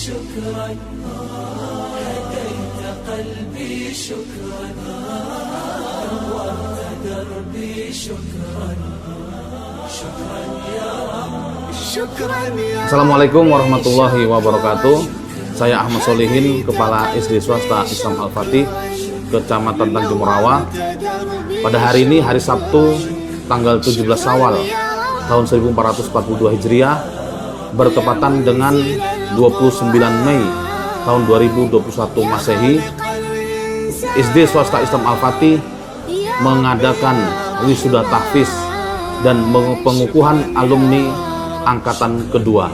شكرا هديت قلبي شكرا نورت دربي شكرا شكرا يا رب شكرا يا رب. Assalamualaikum warahmatullahi wabarakatuh. Saya Ahmad Solihin, Kepala SD Swasta Islam Al-Fatih, Kecamatan Tanjung Rawa. Pada hari ini, hari Sabtu, tanggal 17 Syawal tahun 1442 Hijriah, bertepatan dengan 29 Mei tahun 2021 Masehi, SD Swasta Islam Al-Fatih mengadakan wisuda tahfiz dan pengukuhan alumni angkatan kedua.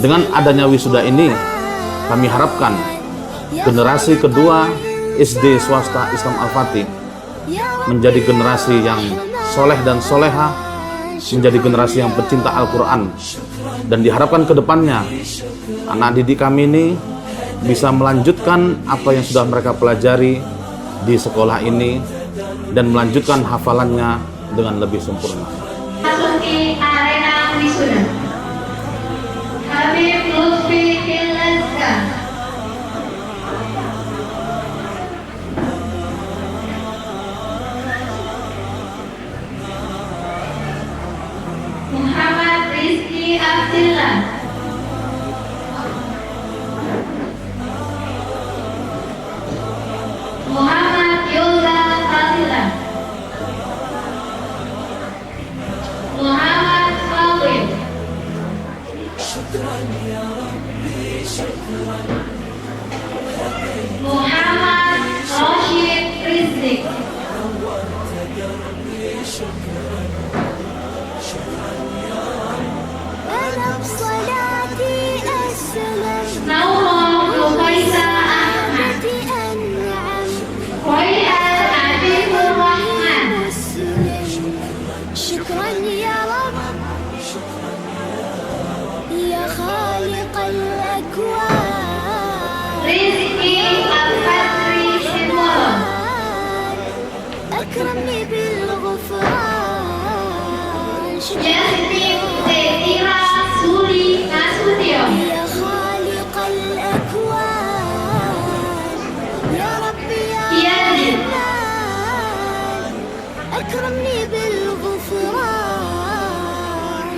Dengan adanya wisuda ini, kami harapkan generasi kedua SD Swasta Islam Al-Fatih menjadi generasi yang soleh dan soleha, menjadi generasi yang pecinta Al-Quran, dan diharapkan ke depannya anak didik kami ini bisa melanjutkan apa yang sudah mereka pelajari di sekolah ini dan melanjutkan hafalannya dengan lebih sempurna. Masuki arena wisuda. Habib Lutfi Hilazka, Muhammad Rizki Abdillah, Muhammad Yoga Fadilah, Muhammad Fawil, Muhammad Rashid Rizki, Naurul Rufaisa Ahmad, Royal Habibur Rahman, شكرا يا رب يا خالق الأكوان Rizki Al-Fatri Simolo, أكرمني بالغفران Jasmine Zetira Suli Nasution, يا خالق الأكوان يا ربي يا Yazid, رحمن أكرمني بالغفران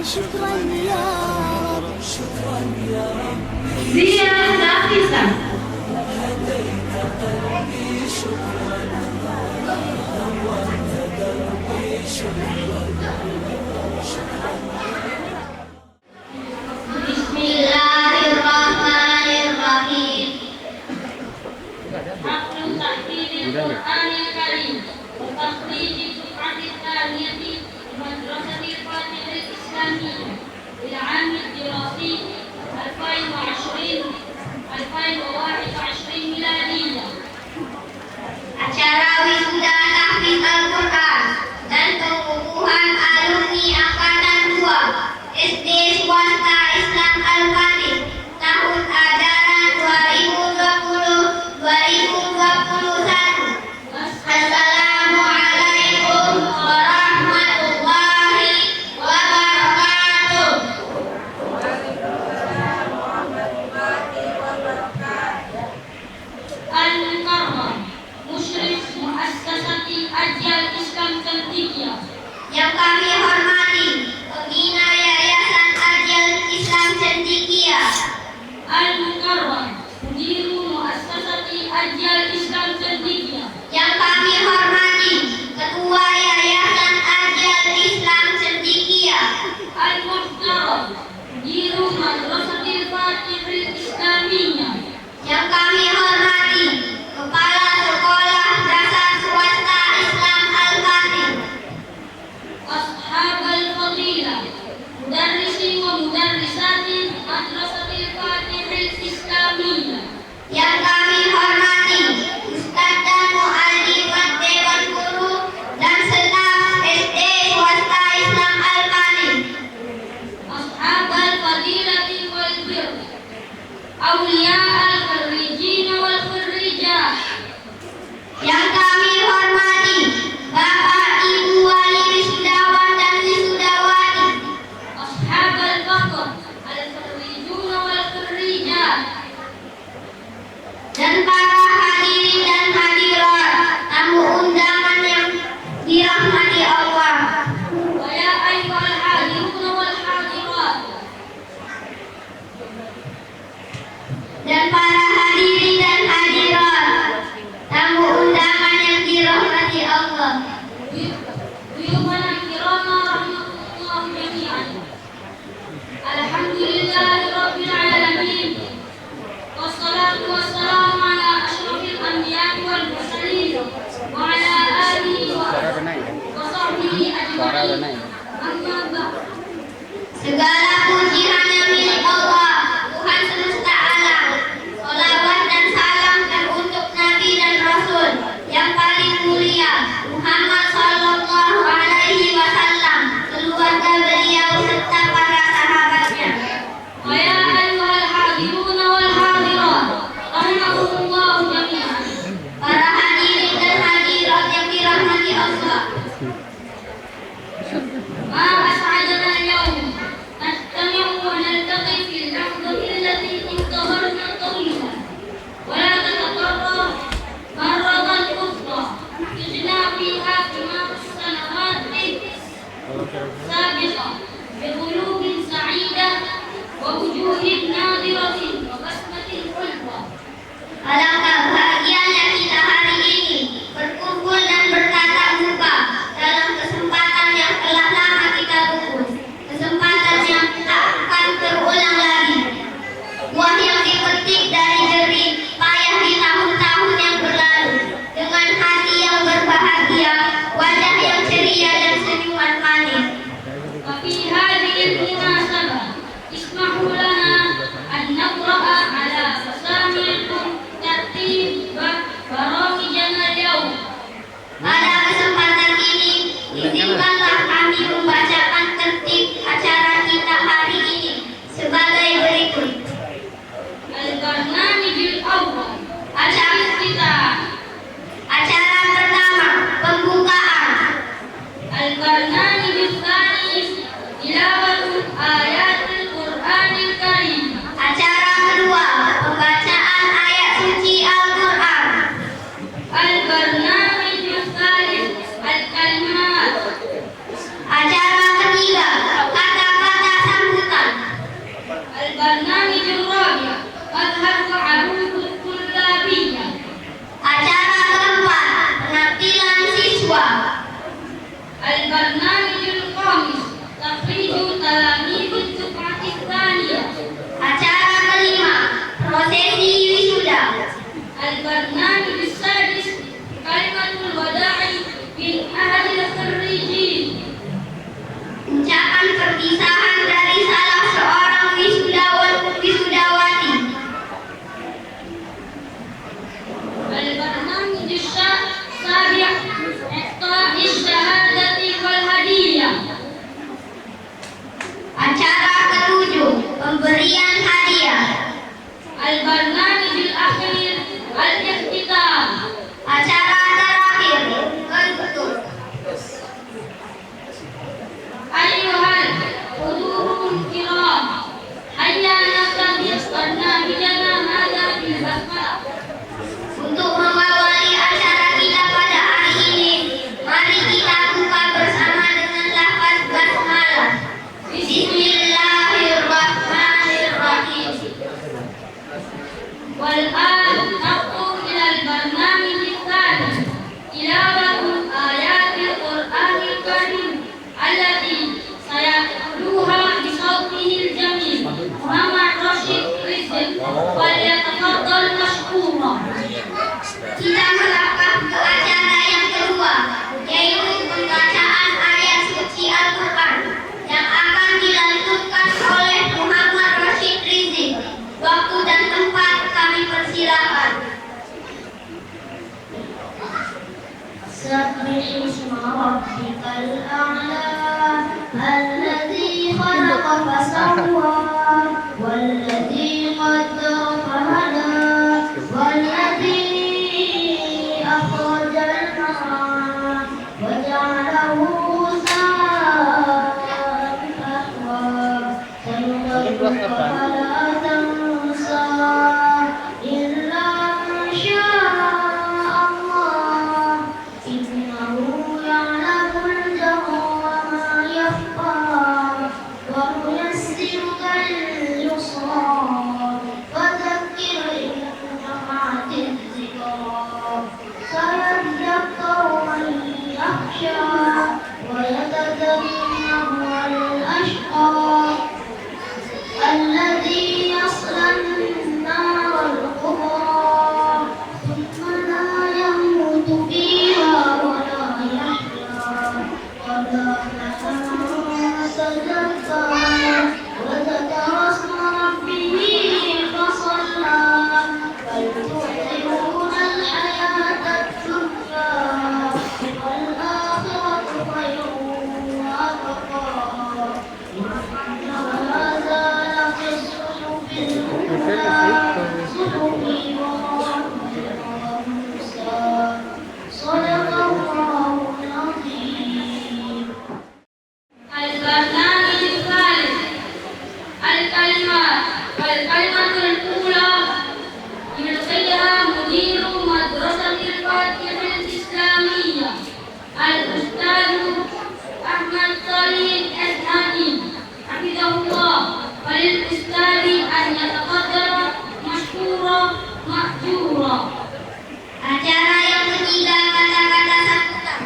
شكرا يا رب Zia Nafisa, Bismillahirrahmanirrahim. Hafidz Tahfidz Qur'anil Karim wa takhrij duf'atit thaniyati Madrasatil Fatihil Islamiyah ila 'am ad-dirasi 2020-2021 miladiyah. Acara wisuda tahfidz Al-Quran dan pengukuhan alumni angkatan 2 SD Swasta Islam Al-Fatih tahun ajaran 2020-2021. Assalamualaikum warahmatullahi wabarakatuh. Al-Mukarram, Musyrif Muassasati Ajyal Islam Cendekia. Yang kami hormati Pembina Yayasan Ajyal Islam Cendekia. Al-Mukarram, Mudiru Muassasati Ajyal Islam Cendekia. Yang kami hormati Ketua Yayasan Ajyal Islam Cendekia. Al-Muhtaram, Mudiru Madrasatil Fatihil Islamiyah. Yang kami hormati Kepala Sekolah Dasar Swasta Islam Al-Fatih. Ashabul Fadilah, Mudarrisin wa Mudarrisati Madrasatil Fatihil Islamiyah. Yang kami hormati Ustaz dan Mu'allimat Dewan Guru dan staf SD Swasta Islam Al-Fatih. Ashabul Fadilati wal Bir, Aulia al-Kharrijin wal Kharrijat. Yang kami hormati Bapak Ibu Wali Wisudawan dan Wisudawati. Ashabul Fakhr al-Kharrijun wal سبح اسم ربك الأعلى الذي خلق فسوى والذي قدر فهدى والذي أخرج المرعى وجعله غثاء أحوى سنقرئك فلا تنسى إلا ما شاء الله إنه يعلم الجهر وما يخفى ونيسرك لليسرى فذكر إن نفعت الذكرى سيذكر من يخشى ويتذكر الأشقى الذي يصلى النار الكبرى ثم لا يموت فيها ولا يحيا قد أفلح من تزكى وذكر اسم ربه فصلى بل تؤثرون الحياة الدنيا والآخرة خير وأبقى إن هذا لفي الصحف الأولى صحف إبراهيم وموسى صدق الله العظيم. البرنامج الثالث الكلمات. الكلمة الأولى يلقيها مدير مدرسة الفاتحة الإسلامية الأستاذ أحمد صالح الهاني حفظه الله، وللأستاذ أن يتقدم مشكورا مأجورا. Acara yang ketiga, kata-kata sambutan.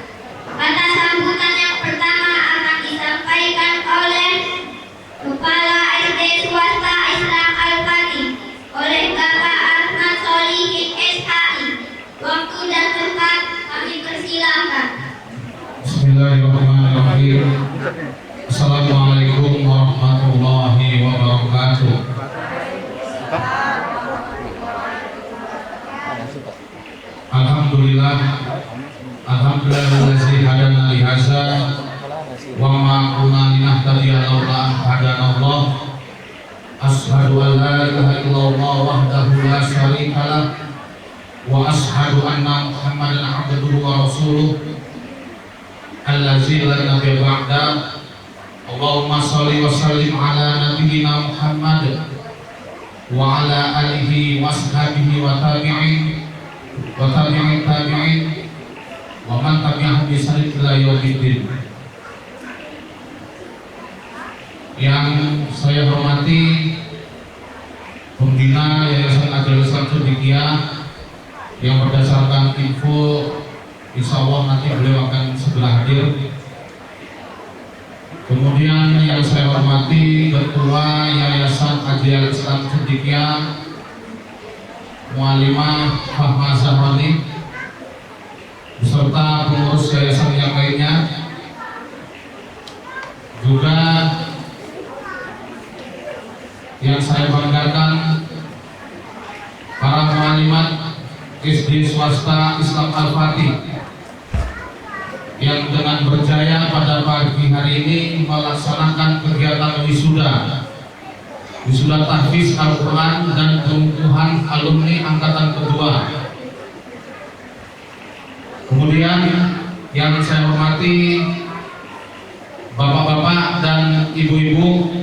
Kata sambutan yang pertama akan disampaikan oleh Kepala SD Swasta Islam Al-Fatih oleh Bapak Ahmad Solihin SHI. Waktu dan tempat kami persilakan. Bismillahirrahmanirrahim. Assalamualaikum warahmatullahi wabarakatuh. Alhamdulillah, alhamdulillahi hadana li hadza wa ma kunna linahtadiya laula an hadana Allah. Asyhadu an la ilaha illallah wahdahu la syarika lah wa asyhadu anna Muhammadan abduhu wa rasuluh allazi la nabiyya ba'da. Allahumma shalli wa sallim ala nabiyyina Muhammad wa ala alihi wa sahbihi wa tabi'in wa tabi'in tabi'in wa man tabi'ahum bi ihsan ila yaumiddin. Yang saya hormati pembina Yayasan Adil Islam Cendekia, yang berdasarkan info insya Allah nanti beliau akan segera hadir. Kemudian yang saya hormati Ketua Yayasan Adil Islam Cendekia Mu'alimah Fahma Zahrani beserta pengurus yayasan yang lainnya, juga yang saya banggakan para mu'alimat SD Swasta Islam Al-Fatih yang dengan berjaya pada pagi hari ini melaksanakan kegiatan wisuda tahfiz Al-Quran dan pengukuhan alumni angkatan kedua. Kemudian yang saya hormati bapak-bapak dan ibu-ibu,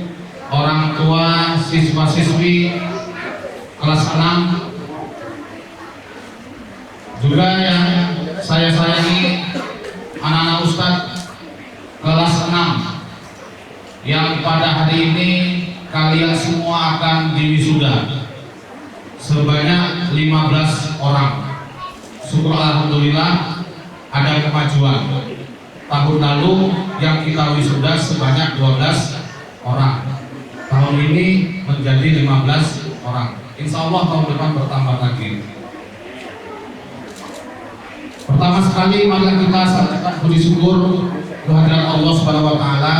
orang tua siswa-siswi kelas 6, juga yang saya sayangi anak-anak ustadz kelas 6 yang pada hari ini kalian semua akan diwisuda sebanyak 15 orang. Syukur alhamdulillah ada kemajuan. Tahun lalu yang kita wisuda sebanyak 12 orang. Tahun ini menjadi 15 orang. Insya Allah tahun depan bertambah lagi. Pertama sekali mari kita sampaikan puji syukur kehadirat Allah Subhanahu wa taala.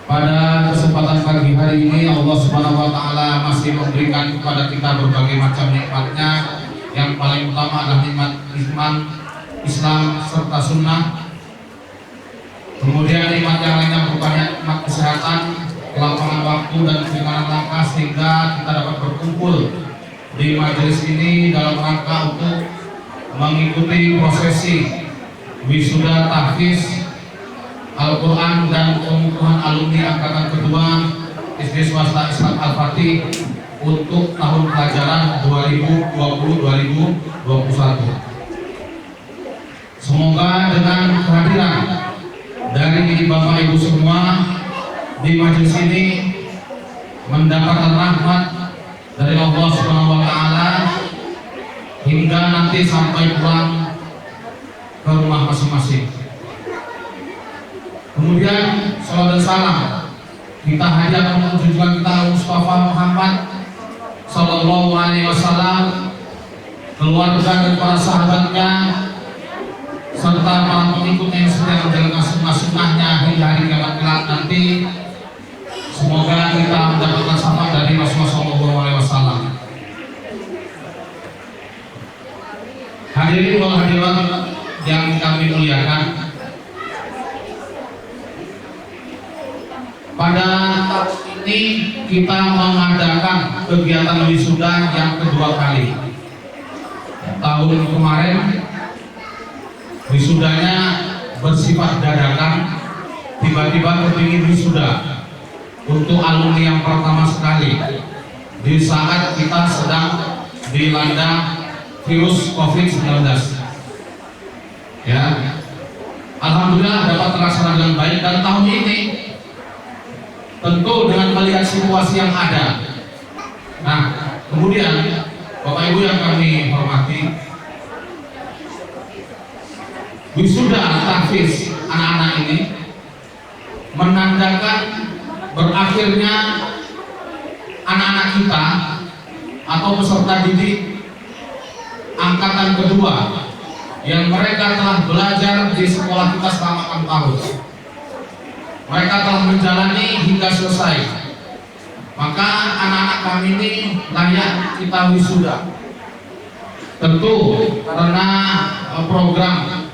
Pada kesempatan pagi hari ini Allah Subhanahu wa taala masih memberikan kepada kita berbagai macam nikmatnya. Yang paling utama adalah nikmat iman, Islam serta sunnah. Kemudian nikmat yang lainnya berupa nikmat kesehatan, kelapangan waktu dan keringanan langkah sehingga kita dapat berkumpul di majelis ini dalam rangka untuk mengikuti prosesi wisuda tahfiz Al-Quran dan pengukuhan alumni angkatan kedua SD swasta Islam Al-Fatih untuk tahun pelajaran 2020-2021. Semoga dengan kehadiran dari Bapak Ibu semua di majelis ini mendapatkan rahmat dari Allah Subhanahu wa taala hingga nanti sampai pulang ke rumah masing-masing. Kemudian salam dan salam kita hadiahkan untuk junjungan kita Mustafa Muhammad Sallallahu Alaihi Wasallam, keluarga dan para sahabatnya serta para pengikutnya yang setia menjalankan sunnah-sunnahnya hingga hari kiamat kelak nanti. Semoga kita mendapatkan syafaat dari Rasulullah Sallallahu Alaihi Wasallam. Hadirin wal hadirat yang kami muliakan, pada tahun ini kita mengadakan kegiatan wisuda yang kedua kali. Tahun kemarin wisudanya bersifat dadakan, tiba-tiba kepingin wisuda untuk alumni yang pertama sekali di saat kita sedang dilanda virus COVID-19. Ya, alhamdulillah dapat terlaksana dengan baik, dan tahun ini tentu dengan melihat situasi yang ada. Nah, kemudian Bapak Ibu yang kami hormati, wisuda tahfiz anak-anak ini menandakan berakhirnya anak-anak kita atau peserta didik angkatan kedua yang mereka telah belajar di sekolah kita selama 6 tahun. Mereka telah menjalani hingga selesai. Maka anak-anak kami ini layak kita wisuda. Tentu karena program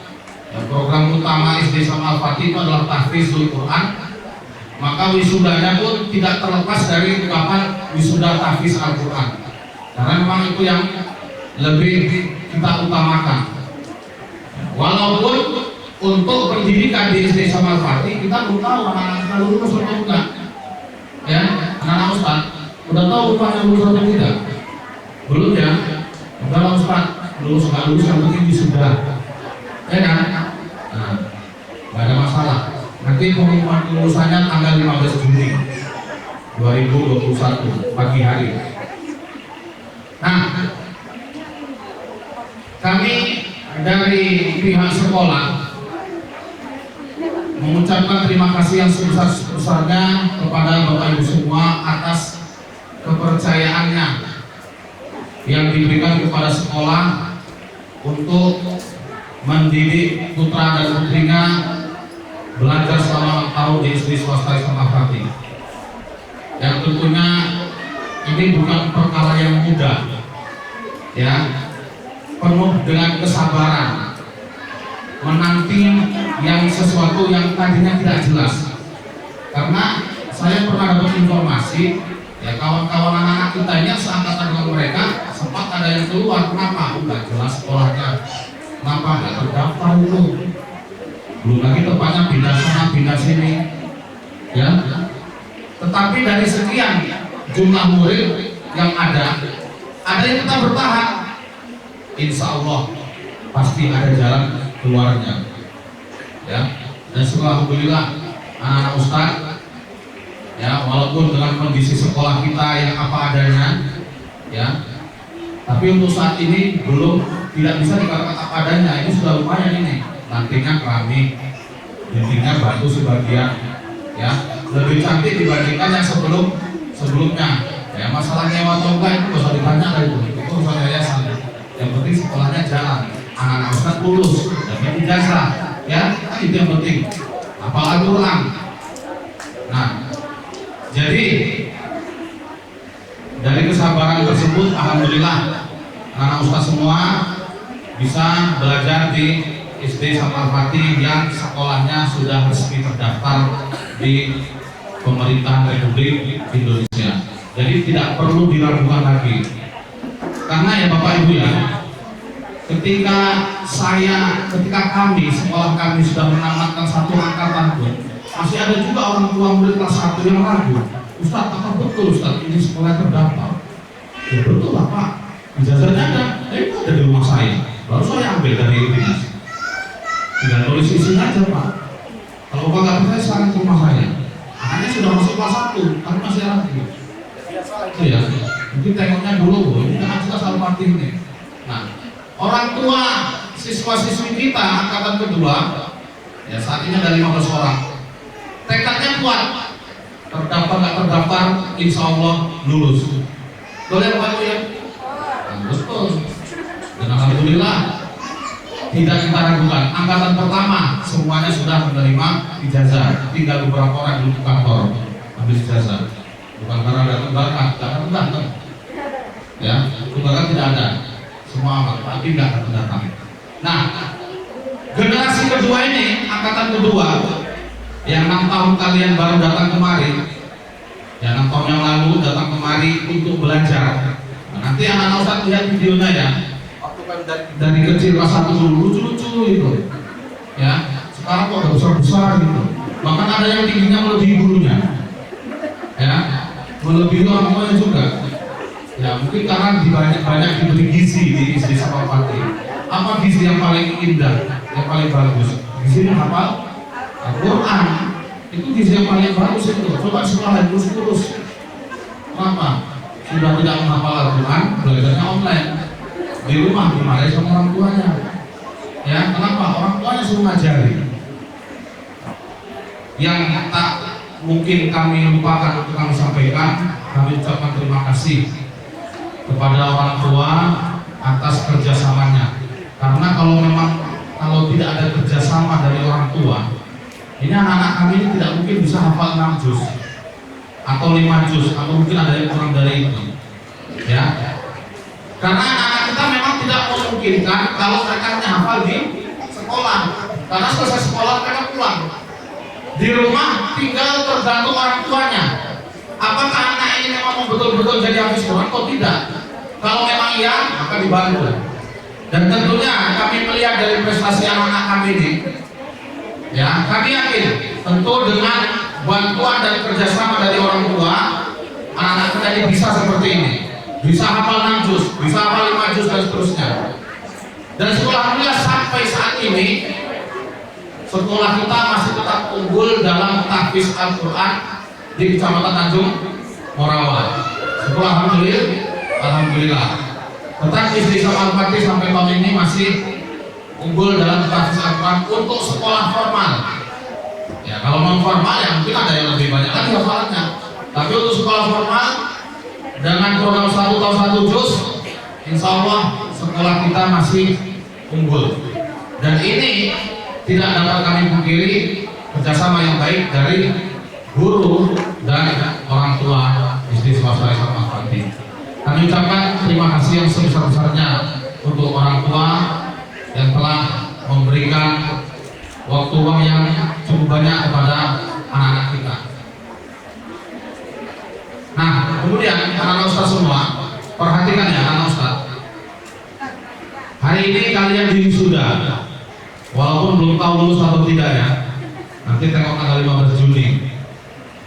utama SD Islam Al-Fatih itu adalah tahfizul Quran, maka wisudanya pun tidak terlepas dari ungkapan wisuda tahfiz Al-Quran, karena memang itu yang lebih kita utamakan. Walaupun untuk pendidikan di SD Islam Al-Fatih kita belum tahu anak-anak kita lulus atau enggak. Ya, anak-anak Ustaz udah tahu rupanya lulus atau tidak? Belum ya? Udah Ustaz, lulus nggak lulus yang penting wisuda. Ya kan? Nah, nggak ada masalah. Nanti pengumuman kelulusannya tanggal 15 Juni 2021 pagi hari. Nah, kami dari pihak sekolah mengucapkan terima kasih yang sebesar-besarnya kepada Bapak Ibu semua atas kepercayaannya yang diberikan kepada sekolah untuk mendidik putra dan putrinya belajar selama 6 tahun di SD swasta Islam Al-Fatih. Yang tentunya ini bukan perkara yang mudah, ya, penuh dengan kesabaran menanti yang sesuatu yang tadinya tidak jelas. Karena saya pernah dapat informasi, ya, kawan-kawan anak-anak kita ini seangkatan dengan mereka sempat ada yang keluar. Kenapa? Enggak jelas sekolahnya, kenapa nggak terdaftar itu, belum lagi tempatnya pindah sana pindah sini, ya. Tetapi dari sekian jumlah murid yang ada yang tetap bertahan. Insya Allah pasti ada jalan keluarnya, ya. Dan alhamdulillah anak-anak Ustaz, ya, walaupun dengan kondisi sekolah kita yang apa adanya, ya, tapi untuk saat ini belum tidak bisa dikatakan apa adanya. Ini sudah lumayan ini. Nantinya keramik, dindingnya batu sebagian, ya, lebih cantik dibandingkan yang sebelumnya. Ya, masalah nyewa atau enggak itu nggak usah ditanya lah, itu urusan yayasan. Yang penting sekolahnya jalan, anak-anak Ustaz lulus, dapat ijazah, ya, itu yang penting. Hafal Al-Quran. Nah, jadi dari kesabaran tersebut, alhamdulillah anak Ustaz semua bisa belajar di SD Islam Al-Fatih yang sekolahnya sudah resmi terdaftar di pemerintahan Republik Indonesia. Jadi tidak perlu diragukan lagi. Karena ya Bapak Ibu ya, ketika kami, sekolah kami sudah menamatkan satu angkatan pun, masih ada juga orang tua murid kelas 1 yang ragu. Ustaz, apa betul Ustaz ini sekolah terdaftar? Ya betul lah Pak, ijazahnya ada, itu ada di rumah saya. Baru saya ambil dari dinas. Tinggal tulis isinya aja Pak. Kalau Bapak nggak percaya, sekarang ke rumah saya. Anaknya sudah masuk kelas 1, tapi masih ragu. Itu ya, mungkin tengoknya dulu, ini kan jelas Al-Fatih ini. Nah, orang tua siswa-siswi kita angkatan kedua, ya saat ini ada 15 orang. Tekadnya kuat, terdaftar nggak terdaftar, insya Allah lulus. Boleh Bapak Ibu ya? Betul. Dan alhamdulillah tidak kita ragukan. Angkatan pertama semuanya sudah menerima ijazah. Tinggal beberapa orang di kantor ambil ijazah. Bukan karena ada tunggakan, karena datang. Ya, tunggakan tidak ada. Semua amat, tapi tidak akan datang. Nah, generasi kedua ini, angkatan kedua, yang 6 tahun kalian baru datang kemari, ya 6 tahun yang lalu datang kemari untuk belajar. Nah, nanti anak-anak Ustaz lihat videonya ya. Waktu kan dari kecil kelas 1 dulu lucu-lucu itu, ya. Sekarang kok udah besar-besar gitu. Bahkan ada yang tingginya melebihi gurunya, ya, melebihi orang tuanya juga. Ya mungkin karena banyak diberi gizi di SD Islam Al-Fatih. Apa gizi yang paling indah, yang paling bagus? Gizi yang hafal Al-Quran. Itu gizi yang paling bagus itu. Coba sekolah yang lurus-lurus. Kenapa? Sudah tidak menghafal Al-Quran, belajarnya online. Di rumah dimarahi sama orang tuanya. Ya, kenapa? Orang tuanya suruh ngajari. Yang tak mungkin kami lupakan untuk kami sampaikan, kami ucapkan terima kasih kepada orang tua atas kerjasamanya. Karena kalau tidak ada kerjasama dari orang tua, ini anak-anak kami ini tidak mungkin bisa hafal 6 juz atau 5 juz, atau mungkin ada yang kurang dari itu, ya. Karena anak-anak kita memang tidak memungkinkan kalau mereka hanya hafal di sekolah. Karena selesai sekolah mereka pulang. Di rumah tinggal tergantung orang tuanya. Apakah anak ini memang betul-betul jadi hafiz Quran atau tidak? Kalau memang iya, maka dibantu. Dan tentunya kami melihat dari prestasi anak-anak kami ini, ya, kami yakin tentu dengan bantuan dan kerjasama dari orang tua, anak-anak kita ini bisa seperti ini, bisa hafal 6 juz, bisa hafal 5 juz dan seterusnya. Dan alhamdulillah sampai saat ini sekolah kita masih tetap unggul dalam tahfiz Al-Quran di Kecamatan Tanjung Morawa. Sekolah alhamdulillah. Tetap SD Islam Al-Fatih sampai tahun ini masih unggul dalam tahfiz Al-Quran untuk sekolah formal. Ya, kalau non formal ya mungkin ada yang lebih banyak lagi hafalannya. Tapi untuk sekolah formal dengan program 1 tahun 1 juz, insya Allah sekolah kita masih unggul. Dan ini tidak dapat kami pungkiri kerjasama yang baik dari guru dan orang tua SD Swasta Islam Al-Fatih. Kami ucapkan terima kasih yang sebesar-besarnya untuk orang tua yang telah memberikan waktu uang yang cukup banyak kepada anak-anak kita. Nah, kemudian anak-anak Ustaz semua, perhatikan ya anak Ustaz. Hari ini kalian diwisuda. Walaupun belum tahu lulus atau tidak ya, nanti tengok tanggal 15 Juni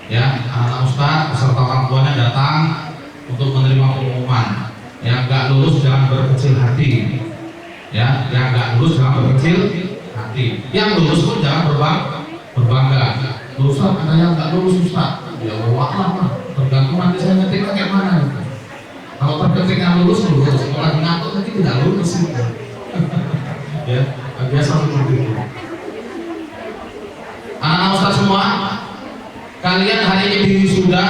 ya, anak Ustaz beserta orang tuanya datang untuk menerima pengumuman. Yang nggak lulus jangan berkecil hati ya, yang nggak lulus jangan berkecil hati, yang lulus pun jangan berbangga. Ustaz katanya nggak lulus Ustaz, ya Allah lah, tergantung nanti saya ngetiknya kayak mana gitu. Kalau terketiknya lulus, kalau lagi ngatur nanti tidak lulus gitu. Ya, biasa seperti itu. Anak Ustaz semua, kalian hari ini diwisuda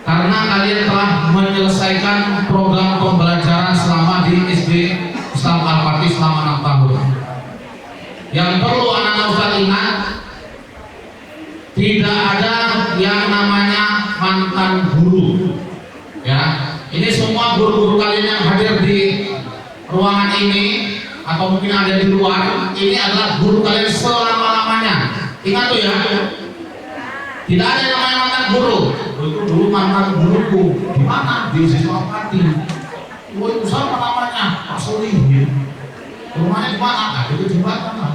karena kalian telah menyelesaikan program pembelajaran selama di SD Islam Al-Fatih selama 6 tahun. Yang perlu anak Ustaz ingat, tidak ada yang namanya mantan guru. Ya, ini semua guru-guru kalian yang hadir di ruangan ini atau mungkin ada di luar, ini adalah guru kalian selama-lamanya. Ingat tuh ya, tidak ada yang namanya mantan guru. Itu dulu mantan guruku di mana? Di Siswapati. Itu sama namanya Pak Soli. Rumahnya di mana? Nah, itu jembatan lah.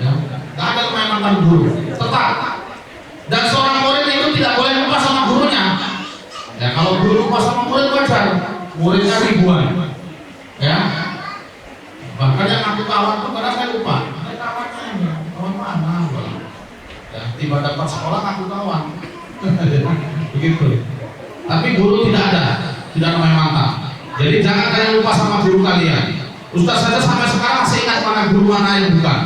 Ya, tidak ada yang namanya mantan guru. Tetap. Dan seorang murid itu tidak boleh lupa sama gurunya. Ya, kalau guru lupa sama murid wajar. Muridnya ribuan. Ya. Bahkan yang aku kawan tuh kadang saya lupa. Ada kawannya ini, kawan mana? Ya, tiba dapat sekolah aku kawan. Begitu. Tapi guru tidak ada, tidak namanya mantan. Jadi jangan kalian lupa sama guru kalian. Ustaz saja sampai sekarang masih ingat mana guru mana yang bukan.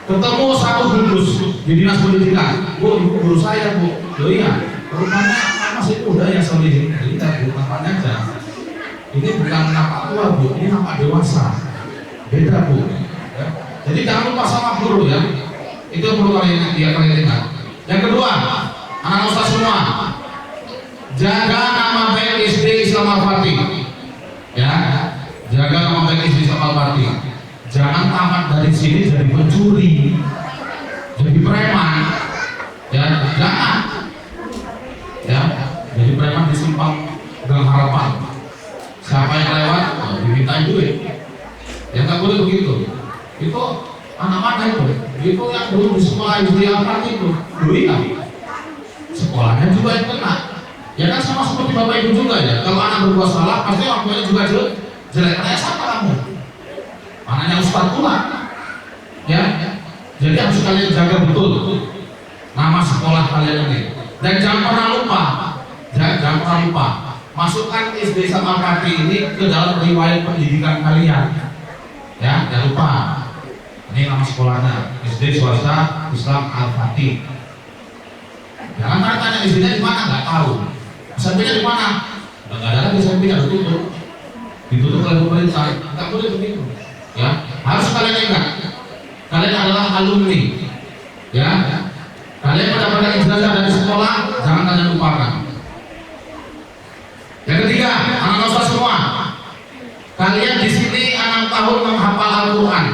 Ketemu satu gugus di dinas pendidikan, bu, ibu guru saya bu, loh iya, rumahnya masih muda ya solihin, iya bu, namanya aja. Ini bukan nampak tua bu, ini nampak dewasa, beda bu. Ya. Jadi jangan lupa sama guru ya, itu perlu kalian ingat. Yang kedua, anak ustaz semua, jaga nama baik SD Islam Al-Fatih, ya, jaga nama baik SD Islam Al-Fatih. Jangan tamat dari sini jadi pencuri, jadi preman, ya jangan, ya jadi preman di simpang Gang Harapan. Siapa yang lewat, dimintain duit, ya nggak boleh begitu. Itu anak mana itu? Itu yang dulu di sekolah SD Al-Fatih itu, duit sekolahnya juga yang kena. Ya kan sama seperti bapak ibu juga ya. Kalau anak berbuat salah, pasti orang tuanya juga jelek. Kayak siapa kamu? Mananya ustaz pula, ya. Jadi harus kalian jaga betul nama sekolah kalian ini. Dan jangan pernah lupa, jangan pernah lupa masukkan SD Islam Al-Fatih ini ke dalam riwayat pendidikan kalian. Ya, jangan lupa. Ini nama sekolahnya SD Swasta Islam Al-Fatih. Jangan tanya SD-nya di mana, nggak tahu. SMP-nya di mana? Nggak ada lagi SMP-nya, ditutup oleh pemerintah. Nggak boleh begitu. Ya, harus kalian ingat, kalian adalah alumni, ya. Kalian mendapatkan ijazah dari sekolah, jangan kalian lupakan. Yang ketiga, anak ustaz semua, kalian di sini 6 tahun menghafal Al-Quran.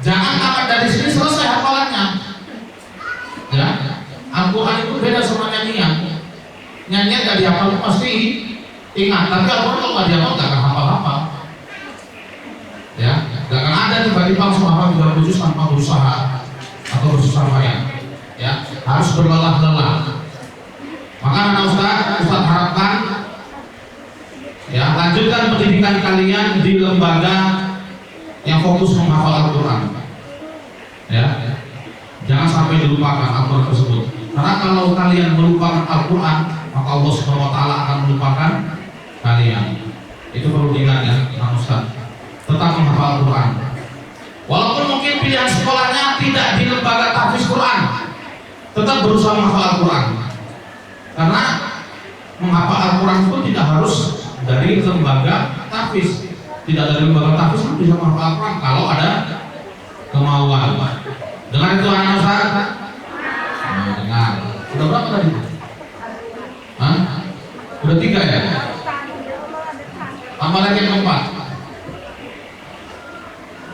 Jangan tamat dari sini selesai hafalannya. Ya, Al-Quran itu beda sama nyanyian. Nyanyian gak dihafal pasti ingat, tapi Al-Quran kalau gak dihafal gak akan hafal-hafal. Ya, gak akan ada tiba-tiba langsung hafal 30 juz tanpa berusaha atau bersusah payah. Ya, harus berlelah-lelah. Maka anak ustaz harapkan ya lanjutkan pendidikan kalian di lembaga yang fokus menghafal Al-Quran. Ya, jangan sampai dilupakan Al-Quran tersebut. Karena kalau kalian melupakan Al-Quran, maka Allah Subhanahu Wa Taala akan melupakan kalian. Itu perlu diingat ya, anak ustaz. Tetap menghafal Al-Quran. Walaupun mungkin pilihan sekolahnya tidak di lembaga tahfiz Quran, tetap berusaha menghafal Al-Quran. Karena menghafal Al-Quran itu tidak harus dari lembaga tahfiz. Tidak dari lembaga tahfiz pun bisa menghafal Al-Quran kalau ada kemauan. Dengan itu anak ustaz, dengar. Sudah berapa tadi? Hah? Udah 3 ya? Tambah lagi yang keempat.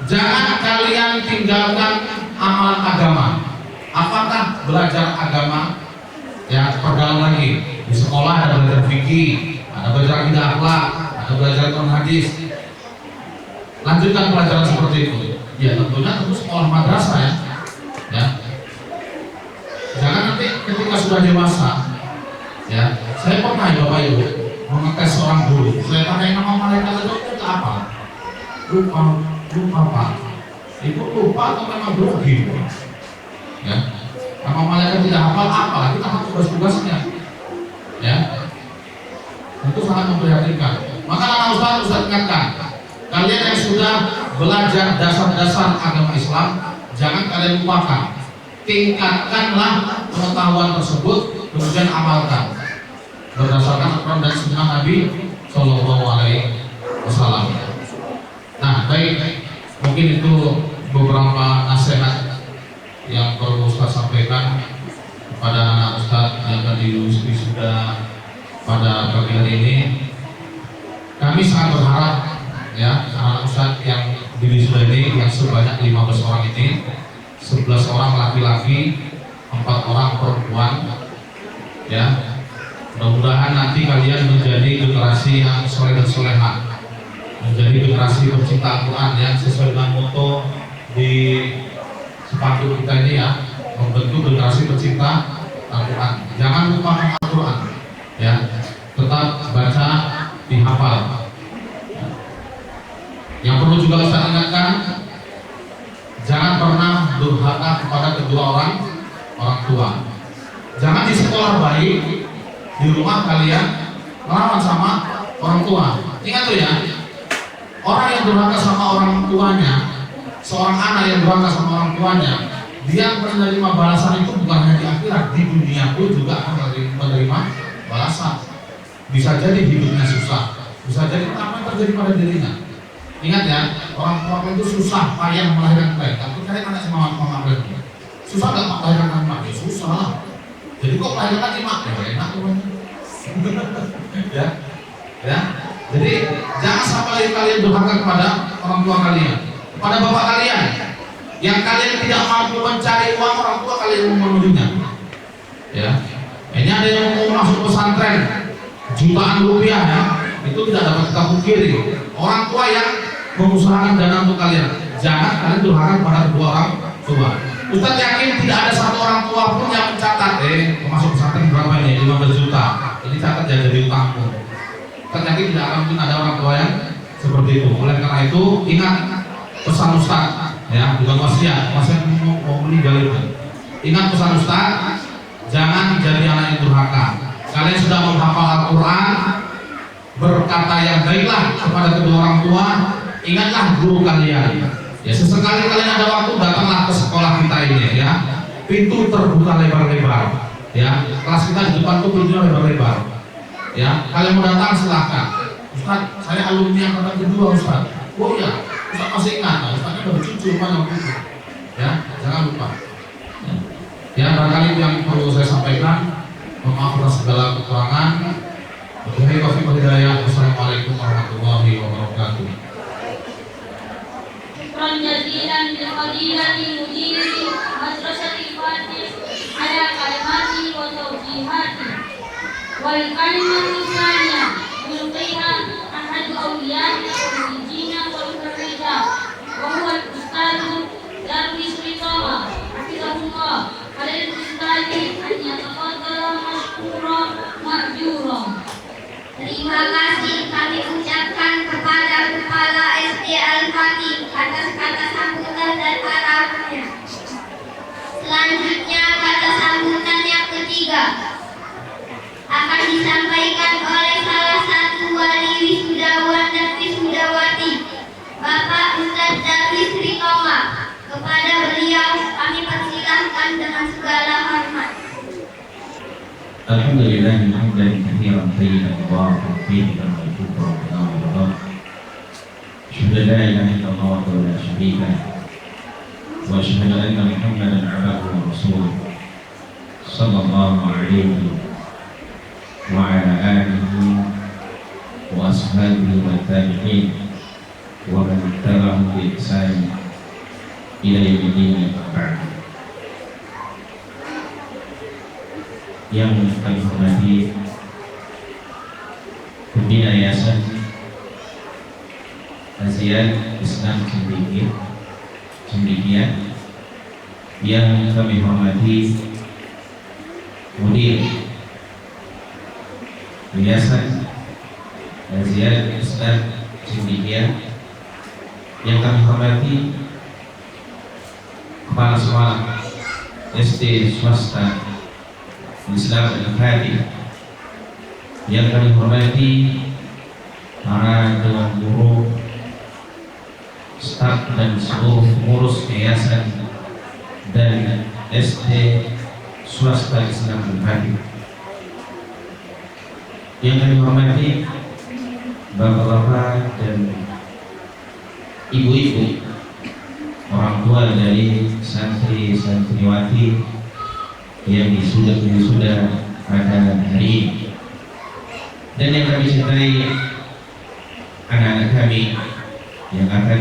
Jangan kalian tinggalkan amalan agama. Apakah belajar agama? Ya, perdalam lagi. Di sekolah ada belajar fikih, ada belajar akidah akhlak, ada belajar tentang hadis. Lanjutkan pelajaran seperti itu. Ya, tentunya sekolah madrasah ya. Ya. Jangan nanti ketika sudah dewasa. Ya, saya pernah ya Bapak Ibu mengetes seorang guru. Saya tanya nama malaikat itu apa? Lupa Pak. Itu lupa atau memang grogi? Ya. Nama malaikat tidak hafal apa? Kita hafal tugas-tugasnya. Ya. Itu sangat memprihatinkan. Maka anak ustaz ingatkan, kalian yang sudah belajar dasar-dasar agama Islam, jangan kalian lupakan. Tingkatkanlah pengetahuan tersebut, kemudian amalkan berdasarkan Al-Quran dan Sunnah Nabi Sallallahu Alaihi Wasallam. Nah, baik, mungkin itu beberapa nasihat yang perlu Ustaz sampaikan kepada anak Ustaz yang tadi wisuda pada pagi hari ini. Kami sangat berharap ya, anak Ustadz yang di wisuda ini yang sebanyak 15 orang ini, 11 orang laki-laki, 4 orang perempuan, ya. Mudah-mudahan nanti kalian menjadi generasi yang soleh dan solehah, menjadi generasi pecinta Al-Quran yang sesuai dengan moto di sepatu kita ini ya, membentuk generasi pecinta Al-Quran. Jangan lupa Al-Quran, ya, tetap baca, dihafal. Yang perlu juga Ustaz ingatkan, jangan pernah durhaka kepada kedua orang tua. Jangan di sekolah baik, di rumah kalian melawan sama orang tua. Ingat tuh ya, orang yang durhaka sama orang tuanya, seorang anak yang durhaka sama orang tuanya, dia menerima balasan itu bukan hanya di akhirat, di dunia pun juga akan menerima balasan. Bisa jadi hidupnya susah, bisa jadi apa yang terjadi pada dirinya. Ingat ya, orang tua itu susah, payah melahirkan baik. Tapi kalian anak sama mama kalian, susah nggak melahirkan anak? Ya susah lah. Jadi kok melahirkan mak? Ya enak tuh. ya. Jadi jangan sampai kalian durhaka kepada orang tua kalian, kepada bapak kalian, yang kalian tidak mampu mencari uang, orang tua kalian memenuhinya. Ya, ini ada yang mau masuk pesantren jutaan rupiah ya, itu tidak dapat kita pungkiri. Orang tua yang mengusahakan dana untuk kalian, jangan kalian durhaka kepada kedua orang tua. Ustaz yakin tidak ada satu orang tua pun yang mencatat, masuk pesantren berapa ini? 15 juta. Ini catat jangan jadi utangmu. Ustaz yakin tidak akan mungkin ada orang tua yang seperti itu. Oleh karena itu ingat pesan Ustaz, ya, bukan wasiat mau meninggal itu. Ingat pesan Ustaz, jangan jadi anak yang durhaka. Kalian sudah menghafal Al-Quran, berkata yang baiklah kepada kedua orang tua, ingatlah guru kalian. Ya, sesekali kalian ada waktu, datanglah ke sekolah kita ini ya. Pintu terbuka lebar-lebar. Ya, kelas kita di depan tuh pintunya lebar-lebar. Ya, kalian mau datang silahkan. Ustaz, saya alumni angkatan kedua Ustaz. Oh ya, Ustaz masih ingat, nah, Ustaznya udah bercucu mana waktu itu. Ya, jangan lupa. Ya, barangkali itu yang perlu saya sampaikan. Mohon maaf atas segala kekurangan. Wabillahi taufiq wal hidayah. Wassalamualaikum warahmatullahi wabarakatuh. شكرا جزيلا لفضيلة مدير مدرسة الفاتح على كلماته وتوجيهاته. والكلمة الثانية يلقيها أحد أولياء الخريجين والخريجات، وهو الأستاذ درويش رضا حفظه الله. على الأستاذ أن يتفضل مشكورا مأجورا. Terima kasih kami ucapkan kepada Kepala SD Al-Fatih atas kata sambutan dan arahannya. Selanjutnya kata sambutan yang ketiga akan disampaikan oleh salah satu wali wisudawan dan wisudawati, Bapak Ustadz Darwis Rikoma. Kepada beliau kami persilahkan dengan segala hormat. Alhamdulillah hamdan katsiran tayyiban mubarakan fihi kama yuhibbu rabbuna wa yarda. Asyhadu an la ilaha illallah wa la syarika lahu wa asyhadu anna Muhammadan 'abduhu wa rasuluh sallallahu alaihi wa ala alihi wa ashabihi wa tabi'in wa man tabi'ahum bi ihsan ila yaumil din. Yang kami hormati pembina Yayasan Kajian Islam Cendekia, yang kami hormati Mudir Yayasan Kajian Islam Cendekia, yang kami hormati Kepala Sekolah SD Swasta Islam Al-Fatih, yang kami hormati para dewan guru, staf dan seluruh pengurus yayasan dan SD Swasta Islam Al-Fatih, yang kami hormati bapak-bapak dan ibu-ibu, orang tua dari santri-santriwati yang wisuda pada hari ini, dan yang kami cintai anak-anak kami yang akan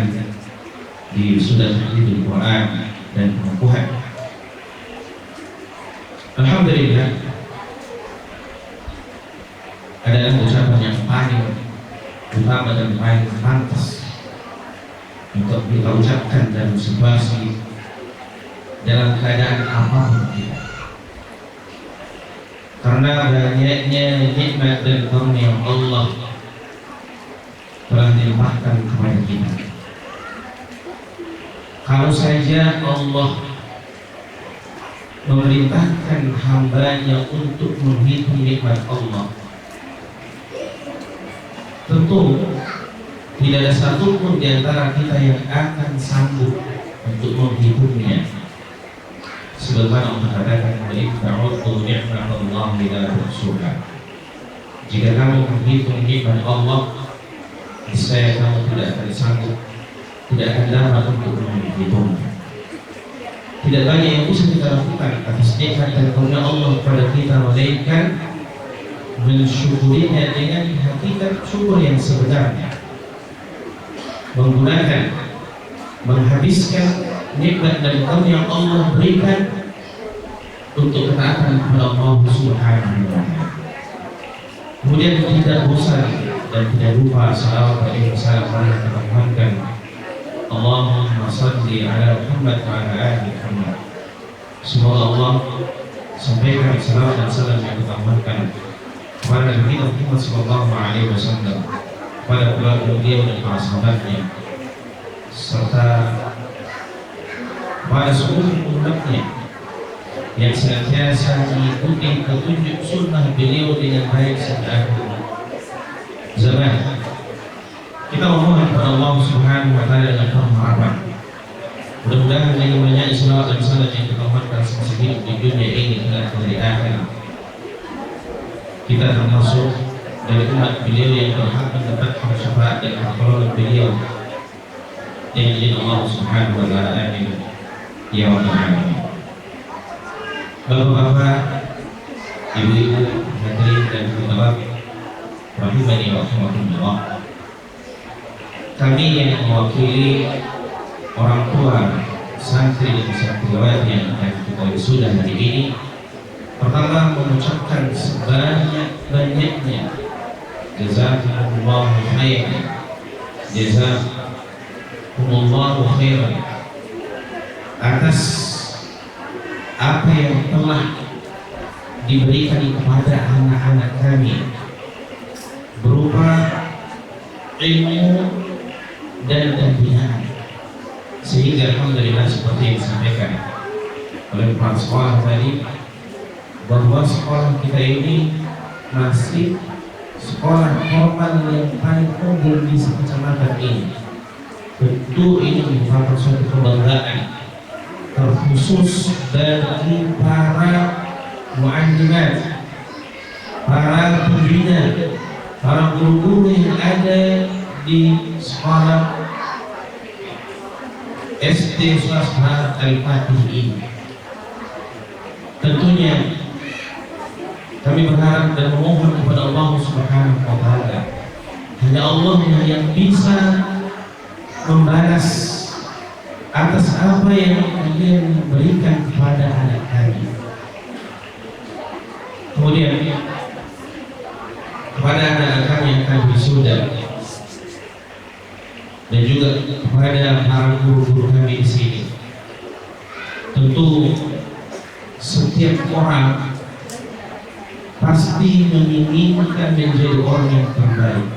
sudah di Quran dan pengukuhan. Alhamdulillah adalah ucapan yang paling utama dan paling pantas untuk kita ucapkan dalam situasi dalam keadaan apapun kita. Karena banyaknya nikmat dan karunia Allah telah dilimpahkan kepada kita. Kalau saja Allah memerintahkan hambanya untuk menghitung nikmat Allah, tentu tidak ada satupun di antara kita yang akan sanggup untuk menghitungnya. Sebagaimana Allah katakan, "Ta'udhu ni'matallahi la tuhsuha." Jika kamu menghitung nikmat Allah, niscaya kamu tidak akan sanggup, tidak akan dapat untuk menghitungnya. Tidak banyak yang bisa kita lakukan atas nikmat dan karunia Allah kepada kita, melainkan mensyukurinya dengan hakikat syukur yang sebenarnya, menghabiskan nikmat dan karunia yang Allah berikan untuk ketaatan kepada Allah Subhanahu wa Ta'ala. Kemudian tidak bosan dan tidak lupa salawat dan salam yang kita mohonkan, Allahumma salli ala Muhammad wa ala ali Muhammad. Semoga Allah sampaikan salawat dan salam yang kita mohonkan kepada Nabi kita Muhammad sallallahu alaihi wasallam, kepada keluarga beliau dan para sahabatnya, serta kepada seluruh umatnya yang senantiasa mengikuti petunjuk sunnah beliau dengan baik sampai akhir zaman. Kita memohon kepada Allah Subhanahu wa Ta'ala dengan penuh harapan, mudah-mudahan dengan banyak salawat dan salam yang kita mohonkan semasa hidup di dunia ini hingga hari akhir, kita termasuk dari umat beliau yang berhak mendapatkan syafaat dan pertolongan beliau yang izin Allah Subhanahu wa Ta'ala. Amin ya rabbal alamin. Bapak-bapak, ibu-ibu, hadirin dan hadirat rahimani wa rahimakumullah. Kami yang mewakili orang tua santri dan santriwati yang akan kita wisuda hari ini, pertama mengucapkan sebanyak-banyaknya jazakumullahu khairan, jazakumullahu khairan atas apa yang telah diberikan kepada anak-anak kami berupa ilmu dan pembinaan, sehingga alhamdulillah seperti yang disampaikan oleh kepala sekolah tadi, bahwa sekolah kita ini masih sekolah formal yang paling unggul di kecamatan ini. Tentu ini merupakan suatu kebanggaan terkhusus bagi para mu'allimat, para pembina, para guru-guru yang ada di sekolah SD swasta Al-Fatih ini. Tentunya kami berharap dan memohon kepada Allah Subhanahu wa Ta'ala, hanya Allah yang bisa membalas atas apa yang kalian berikan kepada anak kami. Kemudian kepada anak-anak kami yang akan wisuda, dan juga kepada para guru-guru kami di sini. Tentu setiap orang pasti menginginkan menjadi orang yang terbaik,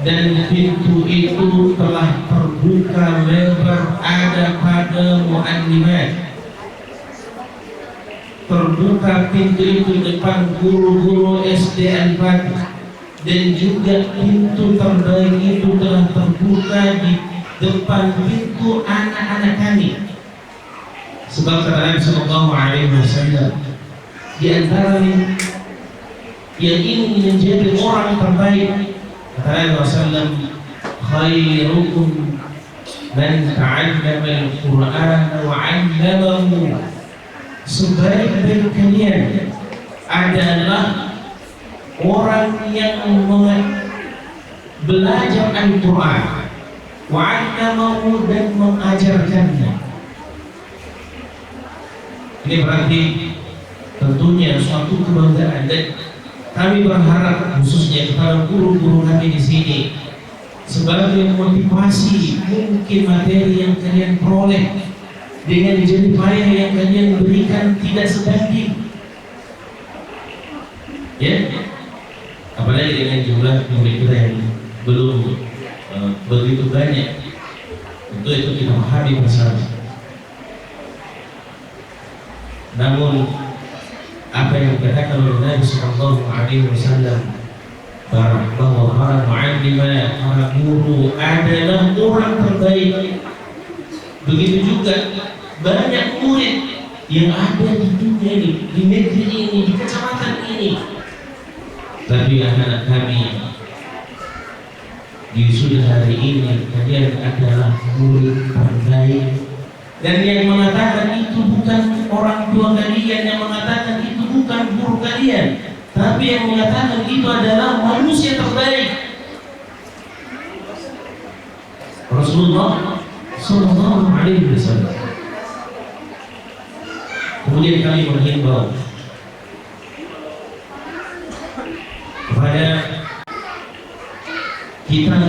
dan pintu itu telah terbuka lebar ada pada mu'allimat. Terbuka pintu itu depan guru-guru SD Al-Fatih, dan juga pintu terbaik itu telah terbuka di depan pintu anak-anak kami. Sebab kata Nabi sallallahu alaihi wasallam, di antara yang ingin menjadi orang terbaik, kata Nabi sallallahu, khairukum man ta'allama al-Qur'an wa 'allamahu. Sebaik-baik kalian adalah orang yang belajar Al-Quran, wa'allamahu, dan mengajarkannya. Ini berarti tentunya suatu kebanggaan, dan kami berharap khususnya kepada guru-guru kami di sini sebagai motivasi, mungkin materi yang kalian peroleh dengan jerih payah yang kalian berikan tidak sebanding, ya, apalagi dengan jumlah murid kita yang belum begitu banyak. Tentu itu kita pahami bersama. Namun apa yang dikatakan oleh Nabi Sallallahu Alaihi Wasallam bahwa para mu'allimah, para guru adalah orang terbaik. Begitu juga banyak murid yang ada di dunia ini, di negeri ini, di kecamatan ini. Tapi anak-anak kami di wisuda hari ini, kalian adalah murid terbaik. Dan yang mengatakan itu bukan orang tua kalian, yang mengatakan itu bukan guru kalian, tapi yang mengatakan itu adalah manusia terbaik, Rasulullah Sallallahu Alaihi Wasallam. Kemudian kami menghimbau kepada kita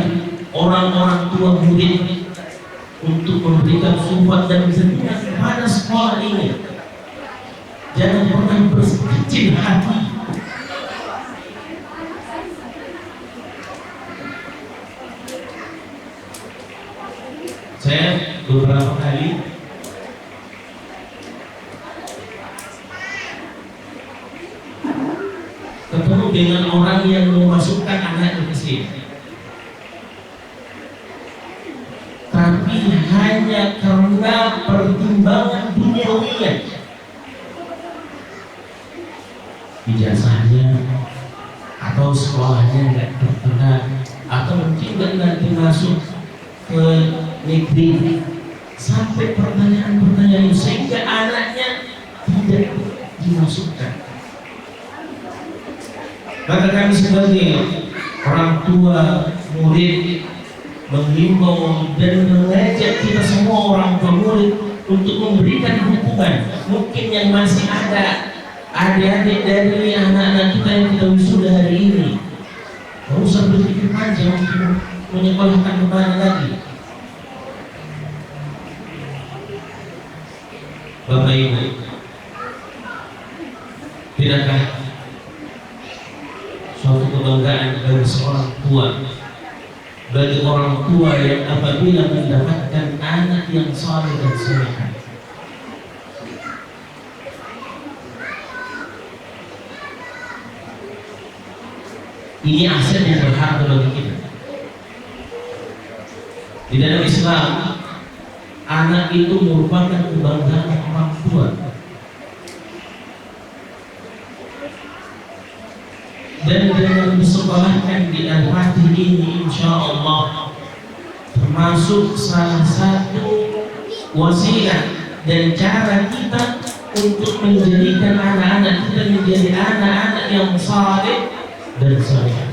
orang-orang tua murid untuk memberikan support dan semangat kepada sekolah ini. Jangan pernah berkecil hati. Saya beberapa kali ketemu dengan orang yang memasukkan anaknya ke sini, tapi hanya karena pertimbangan duniawinya, ijazahnya atau sekolahnya nggak terkenal, atau mungkin nanti masuk ke negeri, sampai pertanyaan-pertanyaan sehingga anaknya tidak dimasukkan. Maka kami sebagai orang tua murid menghimbau dan mengajak kita semua orang tua murid untuk memberikan dukungan. Mungkin yang masih ada adik-adik dari anak-anak kita yang kita wisuda hari ini, nggak usah berpikir panjang untuk menyekolahkan kemana lagi. Bapak Ibu, tidakkah suatu kebanggaan bagi seorang tua, bagi orang tua yang apabila mendapatkan anak yang saleh dan salehah? Ini aset yang berharga bagi kita. Di dalam Islam, anak itu merupakan kebanggaan orang tua. Dan dengan disekolahkan di Al-Fatih ini, insya Allah termasuk salah satu wasilah dan cara kita untuk menjadikan anak-anak kita menjadi anak-anak yang saleh dan salehah.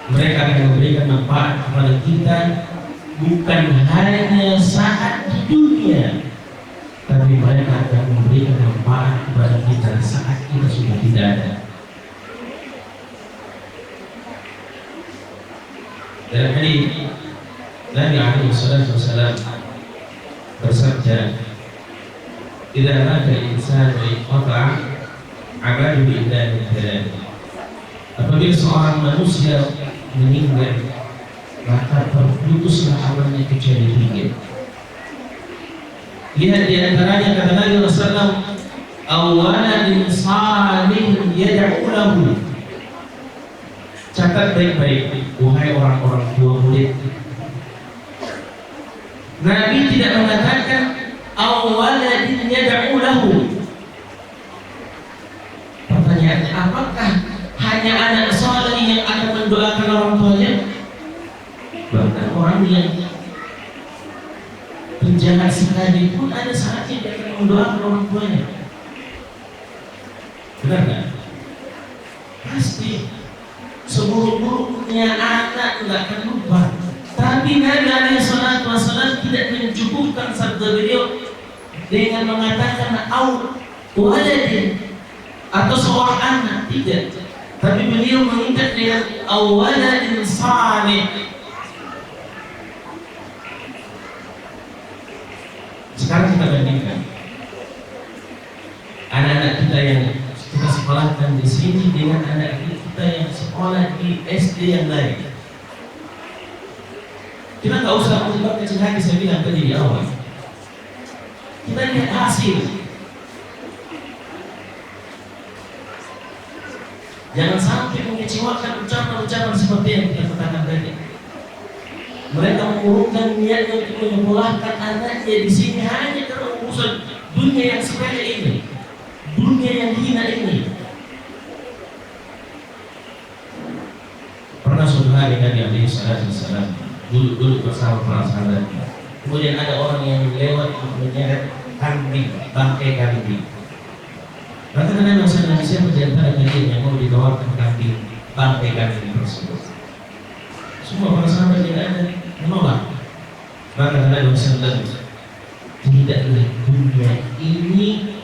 Mereka akan memberikan manfaat kepada kita bukan hanya saat di dunia, tapi mereka akan memberikan manfaat kepada kita saat kita sudah tidak ada. Dalam hadis Nabi alaihi wasallam bersabda, "Idza mata al-insanu inqata'a 'amaluhu illa min thalath." Apabila seorang manusia meninggal, maka terputuslah amalnya kecuali tiga. Lihat di antaranya kata Nabi Rasulullah, "Awaladin salih yad'u lahu." Catat baik-baik, wahai orang-orang tua murid. Nabi tidak mengatakan awaladin yad'u lahu. Pertanyaannya, apakah hanya anak saleh yang akan mendoakan orang tuanya? Bahkan orang yang penjahat sekalipun ada saatnya dia akan mendoakan orang tuanya. Benar nggak? pasti seburuk-buruknya anak tidak akan lupa. Tapi Nabi alaihi salatu wasallam tidak mencukupkan sabda beliau dengan mengatakan waladin atau seorang anak, tidak. Tapi beliau mengikat dengan waladin salih. Sekarang kita bandingkan anak-anak kita yang kita sekolahkan di sini dengan anak kita yang sekolah di SD yang lain. Kita nggak usah menjebak kecil hati, saya bilang tadi di awal. Kita lihat hasil. Jangan sampai mengecewakan ucapan-ucapan seperti yang kita katakan tadi. Mereka mengurungkan niatnya untuk menyekolahkan anaknya di sini hanya karena urusan dunia yang sepele ini, dunia yang hina ini. Pernah suatu hari Nabi alaihi salatu wasallam duduk bersama para sahabatnya. Kemudian ada orang yang lewat menyeret kambing, bangkai kambing. Maka Nabi SAW, siapa di antara kalian yang mau ditawarkan kambing, bangkai kambing tersebut? Semua para sahabat tidak ada menolak. Maka Nabi SAW, tidaklah dunia ini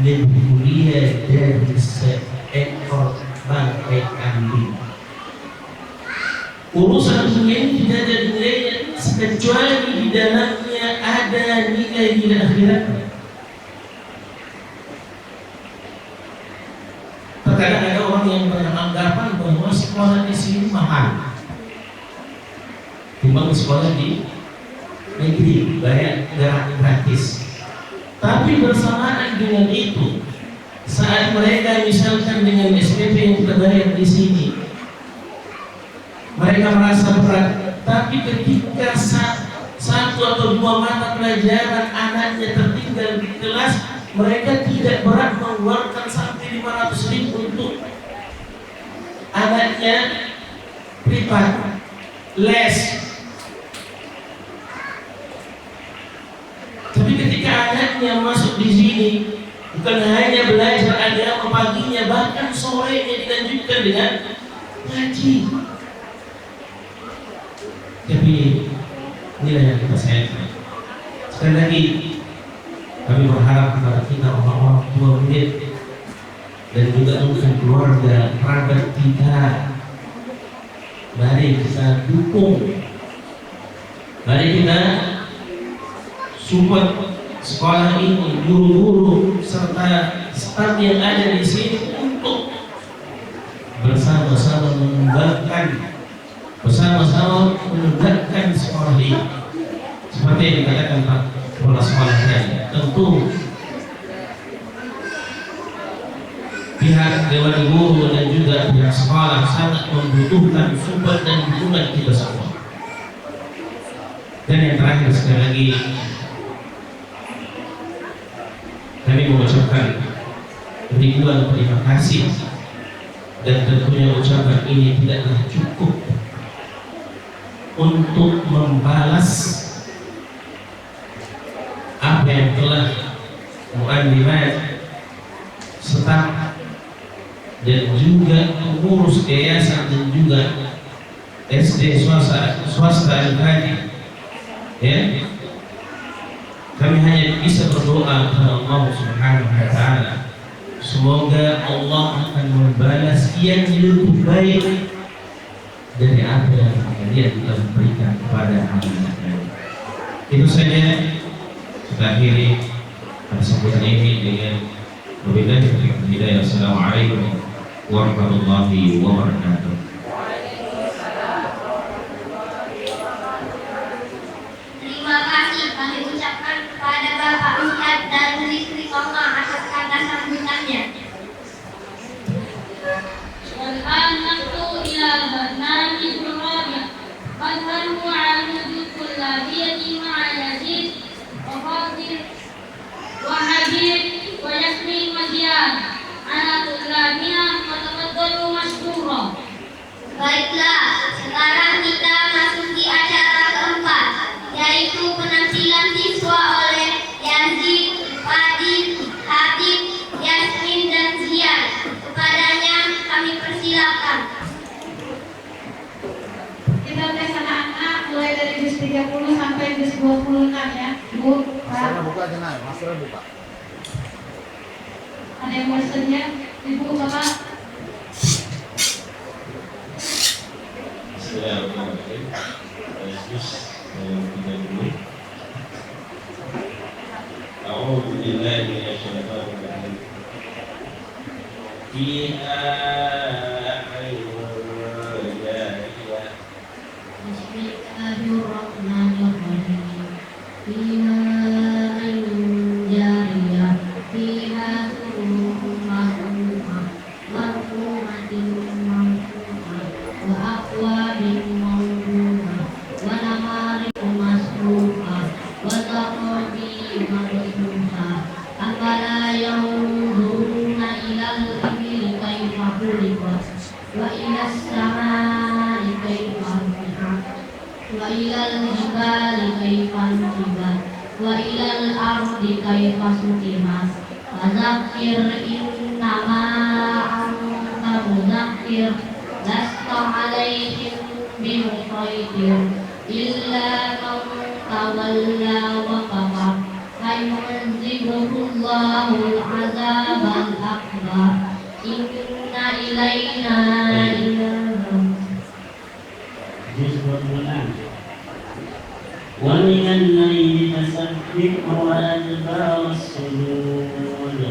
lebih mulia dari seekor bangkai kambing. Urusan dunia ini tidak ada nilainya kecuali di dalamnya ada nilai-nilai akhirat. Terkadang ada orang yang beranggapan bahwa sekolah di sini mahal, timbang sekolah di negeri bayar gratis. Tapi bersamaan dengan itu, saat mereka misalkan dengan SPP yang kita bayar di sini, mereka merasa berat. Tapi ketika satu atau dua mata pelajaran anaknya tertinggal di kelas, mereka tidak berat mengeluarkan sampai 500.000 untuk anaknya privat, les. Tapi ketika anaknya masuk di sini, bukan hanya belajar agama paginya, bahkan sorenya dilanjutkan dengan ngaji. Tapi inilah yang kita sayangkan. Sekali lagi kami berharap kepada kita orang-orang tua murid dan juga mungkin keluarga kerabat kita, mari kita dukung, mari kita support sekolah ini, guru-guru serta staf yang ada di sini untuk bersama-sama mengembangkan, bersama-sama menegakkan sekolah ini. Seperti yang dikatakan Pak Kepala Sekolah tadi, tentu pihak Dewan Guru dan juga pihak sekolah sangat membutuhkan support dan dukungan kita semua. Dan yang terakhir sekali lagi, kami mengucapkan ribuan terima kasih, dan tentunya ucapan ini tidaklah cukup untuk membalas apa yang telah muallimat, staf dan juga pengurus yayasan dan juga SD swasta Al-Fadi, ya, kami hanya bisa berdoa kepada Allah Subhanahu wa Ta'ala, semoga Allah akan membalas yang lebih baik dari apa yang Dia telah berikan kepada anak-anaknya. Itu saja. Kita akhiri kesempatan ini dengan wabillahi hidayah. Assalamualaikum warahmatullahi wabarakatuh. Terima kasih kami ucapkan kepada Bapak Ustadz Darul Istiqomah atas kata sambutannya. والآن نخطو إلى برنامج الرابع قدره عمود الطلابية مع يزيد وفاضل وحبيب وياسمين وزياد على طلابنا فتفضلوا مشكورا. Baiklah, sekarang kita masuk di acara keempat, yaitu penampilan siswa oleh Yazid, 30 sampai juz 26 ya. Ibu, Pak. buka aja nah, masalah buka. Ada yang mau bersedia? Ibu, Bapak. Bismillahirrahmanirrahim. Juz 30. A'udzu billahi minasyaitonir rajim. Fiha ainun jariyah. Bismillahirrahmanirrahim. Fiha ainun jariyah, fiha sururun marfu'ah, marfu'atin marfu'ah, wa akwabin mawdu'ah, wa namariqu masru'ah, wa zaqabi marfu'ah. Afala yanzuruna ilal ibili kaifa khuliqat, wa ilas samai kaifa rufi'at, wa ilal jibali kaifa nusibat, wa ilal ardi kaifa sutihat. Fadzakir innama anta mudzakir, lasta alaihim bimusaitir, illa man tawalla wa kafar, fayu'adhibuhullahu al-'adzabal akbar. Inna ilaina iyabahum. Juz 26. Wa minal laili fasabbihhu wa adbaras sujud.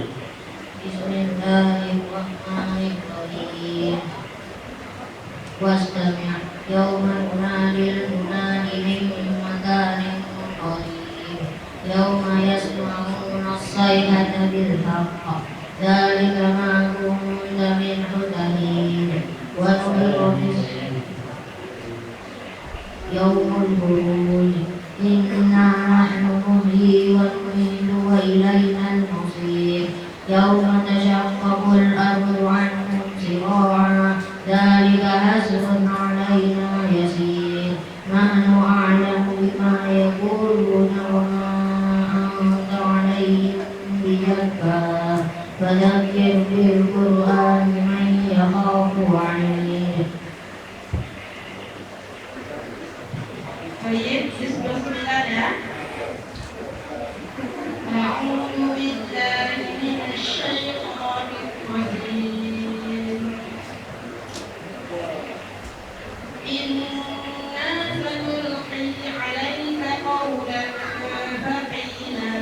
Bismillahirrahmanirrahim. Wastami' yawma yunadil munadi min makanin qarib, yawma yasma'una as-sayhata bil haqq, dzalika ma kunta minhu tahid, wa nuhiqa bis yawmul buruj, inna nahnu nuhyi wa numiitu wa ilainal masir, yawma tashaqqaqul ardu 'anhum sira'a, dzalika hasrun 'alaina yasir, nahnu a'lamu bima yaquluna wa ma anta 'alaihim bijabbar, fadzakkir bil qur'ani man yakhafu 'anid. Baik, bismillah ya. A'udzu billahi minasy syaithanir rajim. Inna sanulqi 'alaika qawlan thaqila.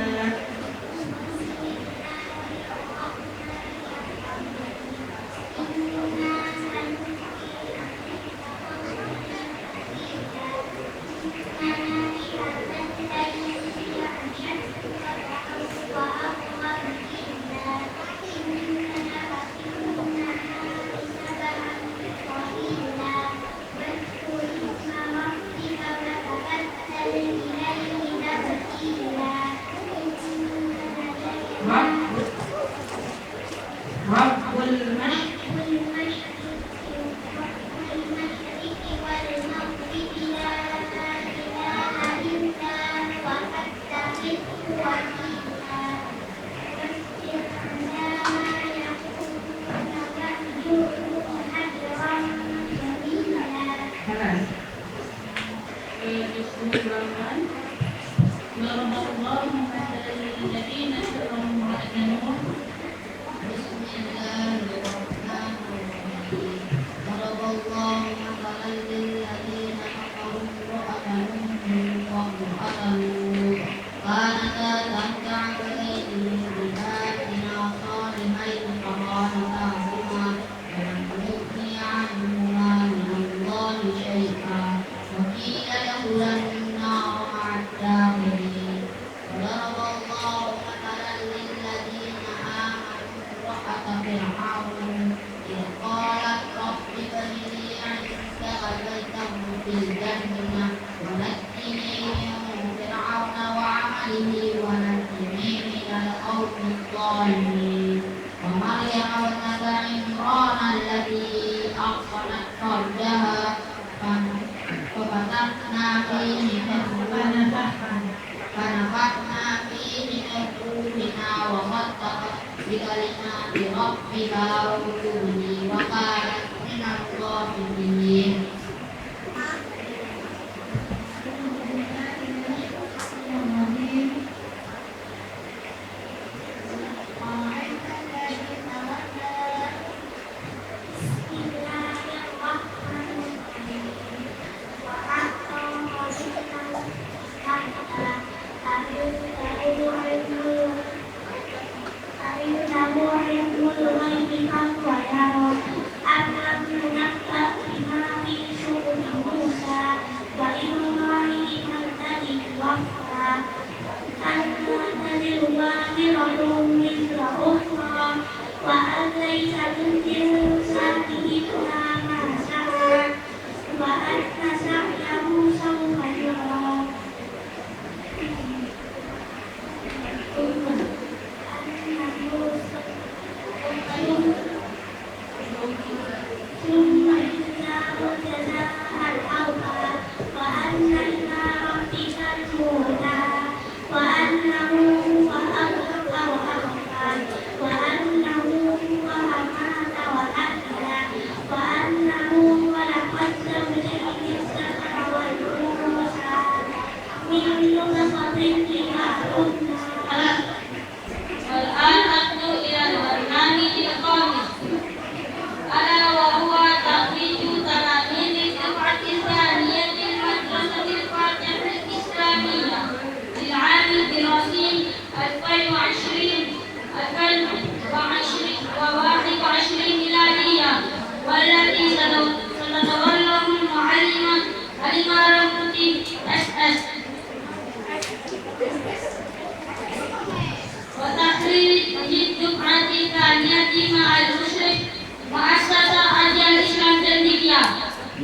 Rabbul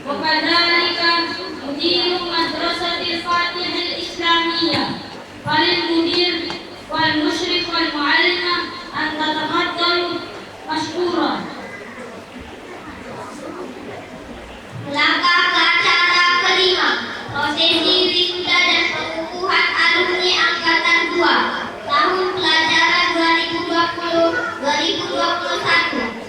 وكذلك مدير مدرسة الفاتح الإسلامية فللمدير والمشرف والمعلمة أن تتفضلوا مشكورا. Langkah ke acara kelima, prosesi wisuda dan pengukuhan alumni angkatan 2 tahun pelajaran 2020-2021.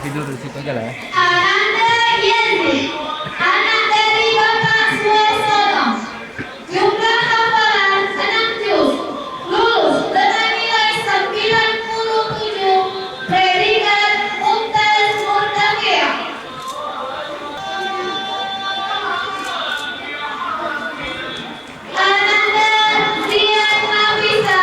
tidur di situ aja lah ya. Ananda Yazid, anak dari Bapak Suesono. Jumlah hafalan 6 juz. Lulus dengan nilai 97. Predikat Mumtaz Murtafi'ah. Ananda Zian Nafisa,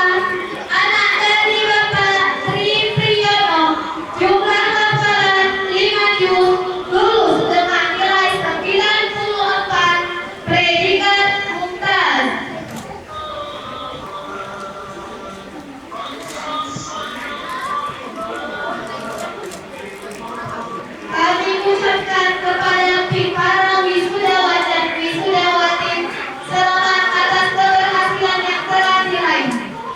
anak dari Bapak Tri Priyono. Jumlah hafalan 5 juz. Lulus dengan nilai 94. Predikat Mumtaz. Kami ucapkan kepada para wisudawan dan wisudawati selamat atas keberhasilan yang telah diraih.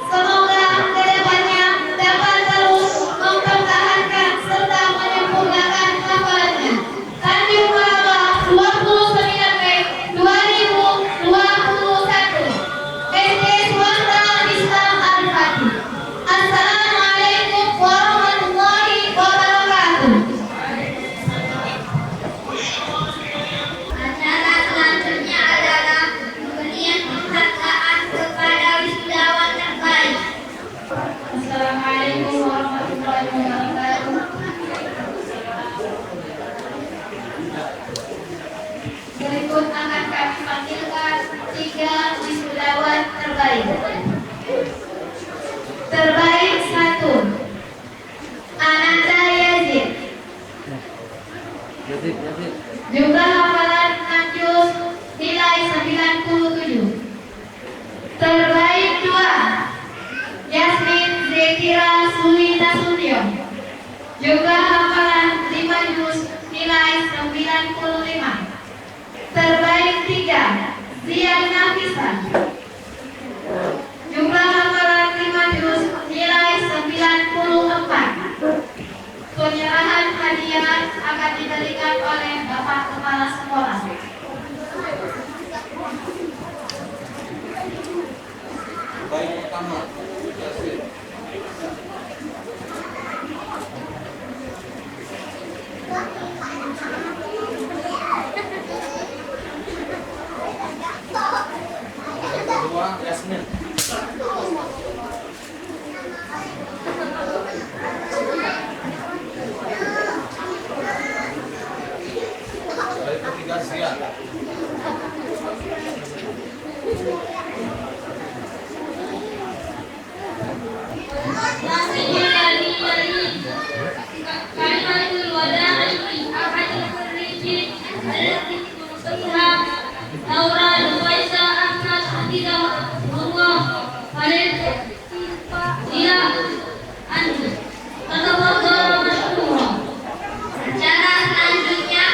Semoga kedepannya dapat terus mempertahankan serta menyempurnakan hafalannya. Tanjung Merauke 29 Mei 2021. SD Swasta Islam Al-Fatih. Assalamualaikum warahmatullahi wabarakatuh. Acara selanjutnya adalah pemberian penghargaan kepada wisudawan terbaik. Assalamualaikum warahmatullahi wabarakatuh. Berikut akan kami panggilkan 3 wisudawan terbaik. Terbaik 1, Ananda Yazid. Jumlah hafalan 6 juz, nilai 97. Terbaik 2, Yasmin Zekira Suli Nasution. Jumlah hafalan 5 juz, nilai 95. Terbaik 3, Zian Nafisa. Jumlah hafalan 5 juz, nilai 94. Penyerahan hadiah akan diberikan oleh Bapak Kepala Sekolah. Kalimatul wada'i akan diberi Laura Lufaisa Ahmad Hafizahullah Khalid Dia Anju Tatawadol Masyurah. Acara selanjutnya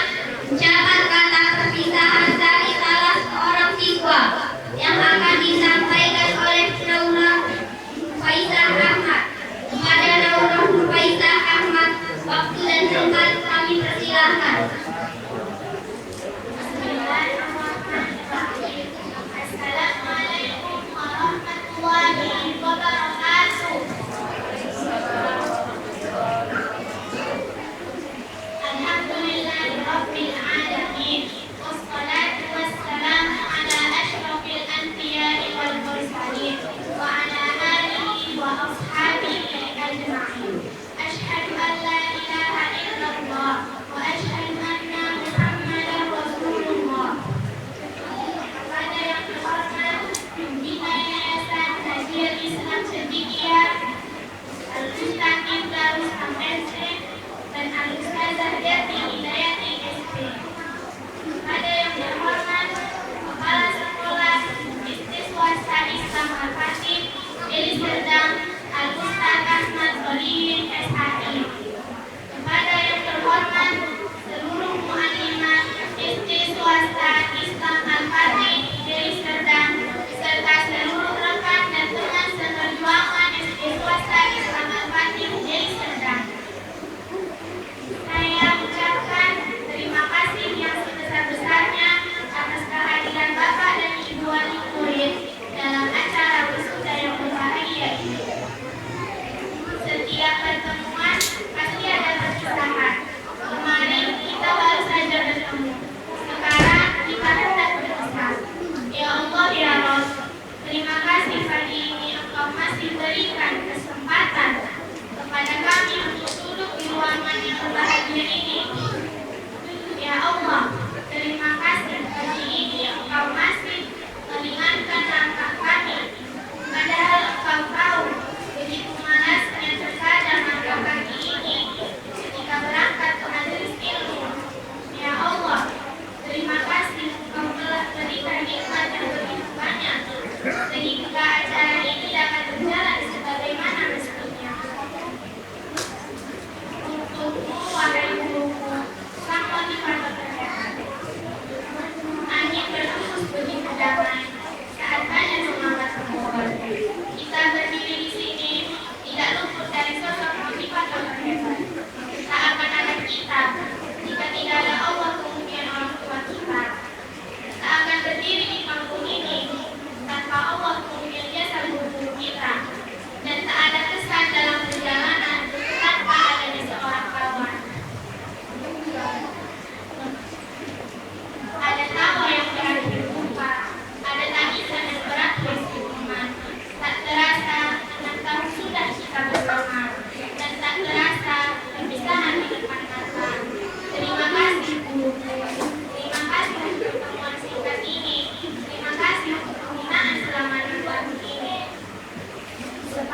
ucapan kata perpisahan dari salah seorang siswa yang akan disampaikan oleh Laura Faisal Ahmad.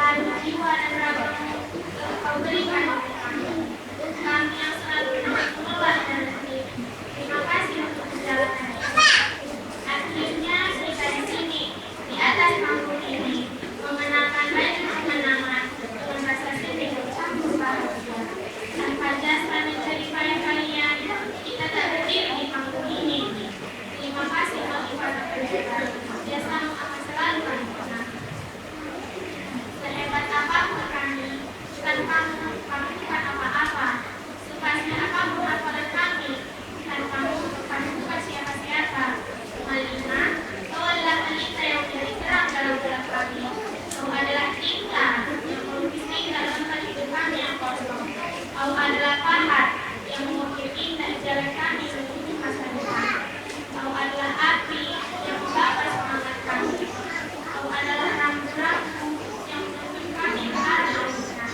separuh jiwa dan ragamu Kau berikan untuk kami. Kami yang selalu mengelola dan sendiri. Terima kasih untuk perjalanan ini. Akhirnya kita di sini, di atas panggung ini, memenangkan banyak kemenangan dengan rasa sedih bercampur bahagia. Tanpa jasa mencari payah kalian, kita tak berdiri di panggung ini. Terima kasih bagi para pendeta. Jasamu akan selalu kami kenang. Sehebat apapun kami, tanpamu kami bukan apa-apa. Sepasnya apapun hafalan kami, tanpamu kami bukan siapa-siapa. Malina, kau adalah pelita yang menjadi terang dalam gelap kami. Kau adalah tinta yang melukis indah dalam hidup kami yang kosong. Kau adalah pahat yang mengukir indah jalan kami menuju masa depan. Kau adalah api yang membakar semangat kami. Kau adalah rambu-rambu yang menuntun kami ke arah yang benar.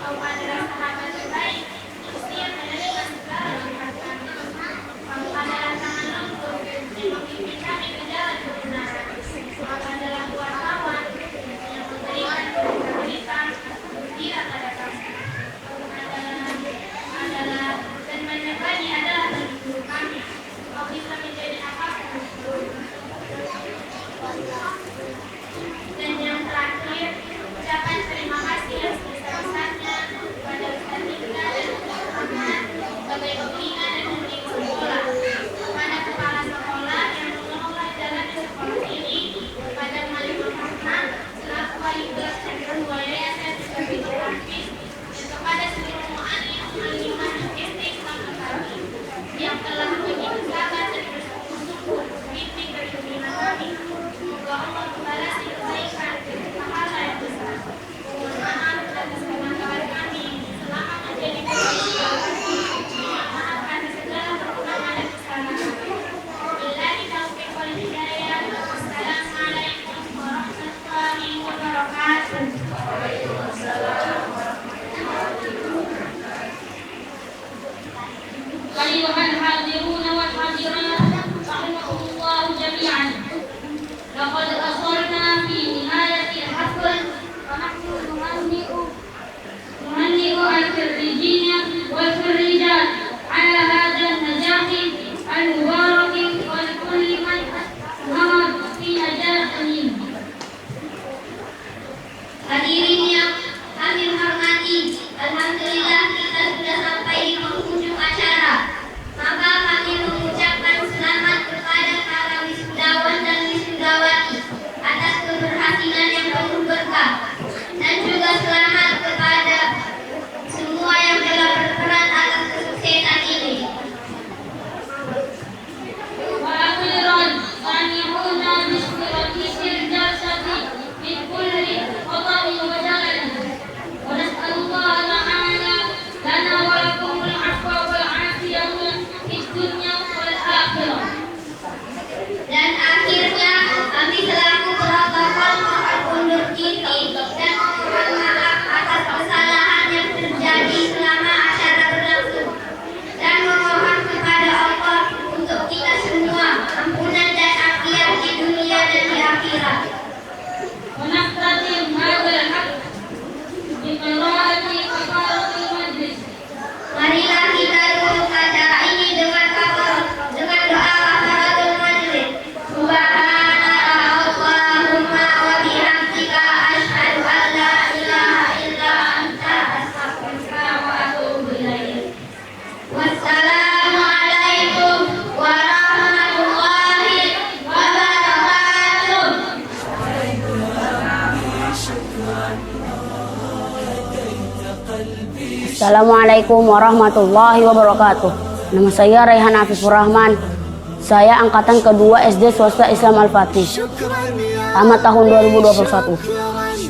Kau adalah sahabat terbaik yang siap menerima segala curhat kami. Kau adalah tangan lembut yang memimpin kami ke jalan kebenaran. Kau adalah wartawan yang memberikan berita gembira pada kami. Kau adalah dan menyebani adalah bagi guru kami. Kau bisa menjadi apapun. Dan yang terakhir, ucapan terima kasih yang sebesar-besarnya kepada Ustaz Tika dan Ustaz Ahmad sebagai pembina dan pendiri sekolah, kepada kepala sekolah yang mengelola jalan sekolah ini, kepada Malimah Rahman selaku wali kelas dan ketua yayasan sebagai terapis, dan kepada seluruh mu'allim mu'allimah SD Islam Al-Fatih yang telah begitu sabar dan bersungguh-sungguh membimbing dan membina kami. Semoga Allah membalasi kebaikan dan pahala yang besar. Mohon maaf atas kemanggalan kami selama menjadi pembina. Maaf atas segala kekurangan dan kesalahan. Billahi taufiq wal hidayah. Wassalamualaikum warahmatullahi wabarakatuh. أيها الحاضرون والحاضرات رحمكم الله جميعا. لقد أصلنا في نهاية الحفل ونحن نهنئ الخريجين والخريجات على هذا النجاح المبارك ولكل من أسهم في نجاحهم. Hadirin yang kami hormati, alhamdulillah kita sudah sampai di penghujung acara. Maka kami mengucapkan selamat kepada para wisudawan dan wisudawati atas keberhasilan yang penuh berkah, dan juga selamat kepada semua yang telah berperan atas kesuksesan ini. وأخيرا سامحونا باشتراكية الجلسة من كل خطأ وجلل، ونسأل الله تعالى لنا ولكم العفو والعافية في الدنيا والآخرة. Dan akhirnya kami selaku protokol mohon undur diri dan mohon maaf atas kesalahan yang terjadi selama acara berlangsung, dan memohon kepada Allah untuk kita semua ampunan dan afiat di dunia dan di akhirat. ونختتم هذا الحفل بقراءة كفارة المجلس. Marilah kita tutup acara ini dengan doa kafaratul majlis. Subhanaka Allahumma wa bihamdika asyhadu an la ilaha illa anta astaghfiruka wa atubu ilaik. Wassalamualaikum warahmatullahi wabarakatuh. Assalamualaikum warahmatullahi wabarakatuh. Nama saya Raihan Afifur Rahman. Saya angkatan kedua SD Swasta Islam Al-Fatih. Tamat tahun 2021.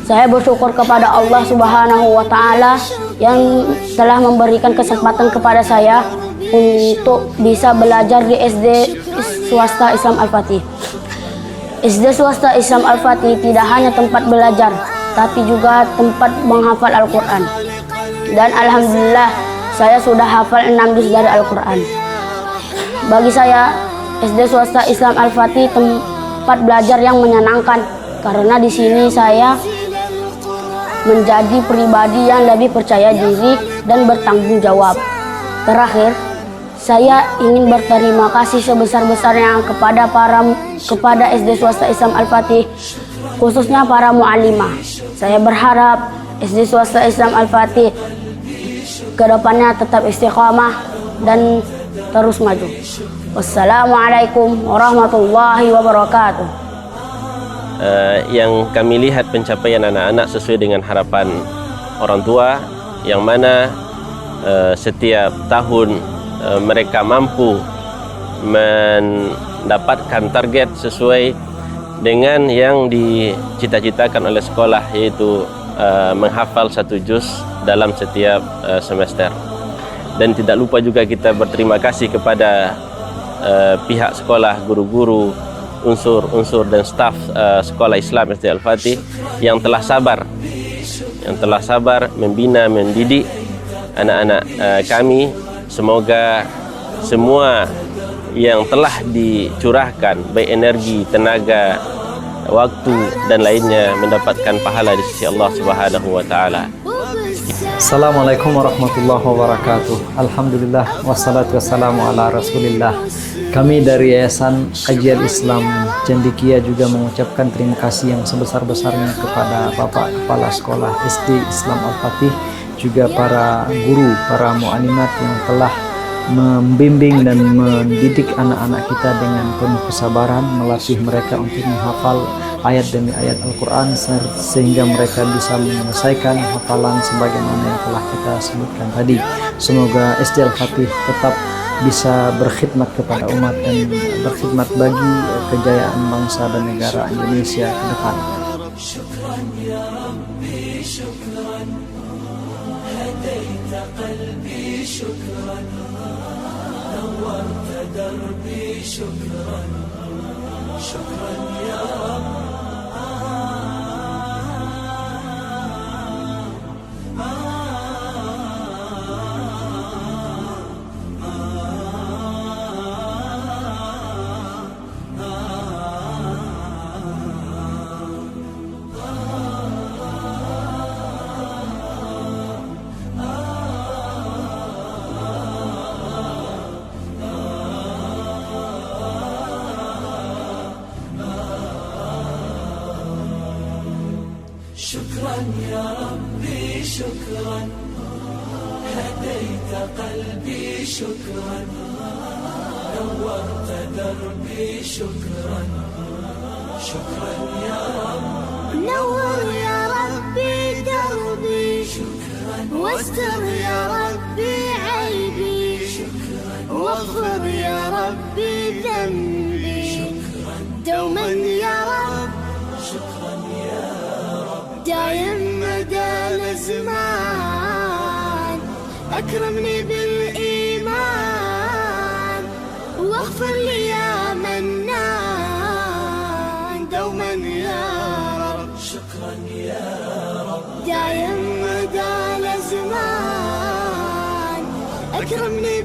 Saya bersyukur kepada Allah Subhanahu wa Ta'ala yang telah memberikan kesempatan kepada saya untuk bisa belajar di SD Swasta Islam Al-Fatih. SD Swasta Islam Al-Fatih tidak hanya tempat belajar, tapi juga tempat menghafal Al-Quran. Dan alhamdulillah saya sudah hafal 6 juz dari Al-Quran. Bagi saya SD Swasta Islam Al-Fatih tempat belajar yang menyenangkan, karena di sini saya menjadi pribadi yang lebih percaya diri dan bertanggung jawab. Terakhir, saya ingin berterima kasih sebesar-besarnya kepada SD Swasta Islam Al-Fatih, khususnya para mu'alimah. Saya berharap SD Swasta Islam Al-Fatih kedepannya tetap istiqamah dan terus maju. Wassalamualaikum warahmatullahi wabarakatuh. Yang kami lihat pencapaian anak-anak sesuai dengan harapan orang tua, yang mana setiap tahun mereka mampu mendapatkan target sesuai dengan yang dicita-citakan oleh sekolah, yaitu menghafal 1 juz dalam setiap semester. Dan tidak lupa juga kita berterima kasih kepada pihak sekolah, guru-guru, unsur dan staf sekolah Islam SD Al-Fatih yang telah sabar membina, mendidik anak-anak kami. Semoga semua yang telah dicurahkan, baik energi, tenaga, waktu dan lainnya, mendapatkan pahala di sisi Allah Subhanahu wa taala. Assalamualaikum warahmatullahi wabarakatuh. Alhamdulillah wassalatu wassalamu ala Rasulillah. Kami dari Yayasan Kajian Islam Cendekia juga mengucapkan terima kasih yang sebesar-besarnya kepada Bapak Kepala Sekolah SD Islam Al-Fatih, juga para guru, para mu'alimat yang telah membimbing dan mendidik anak-anak kita dengan penuh kesabaran, melatih mereka untuk menghafal ayat demi ayat Al-Quran sehingga mereka bisa menyelesaikan hafalan sebagaimana yang telah kita sebutkan tadi. Semoga SD Al-Fatih tetap bisa berkhidmat kepada umat dan berkhidmat bagi kejayaan bangsa dan negara Indonesia ke depan. شكرا يا ربي شكرا هديت قلبي شكرا نورت دربي شكرا شكرا يا رب شكرا يا ربي شكرا هديت قلبي شكرا نورت دربي شكرا شكرا يا رب نور يا ربي دربي واستر يا ربي عيبي واغفر يا ربي ذنبي دوما يا رب شكرا يا رب دايم مدى الازمان اكرمني بالايمان واغفر لي يا منان دوما يا رب شكرا يا رب دايم مدى الازمان اكرمني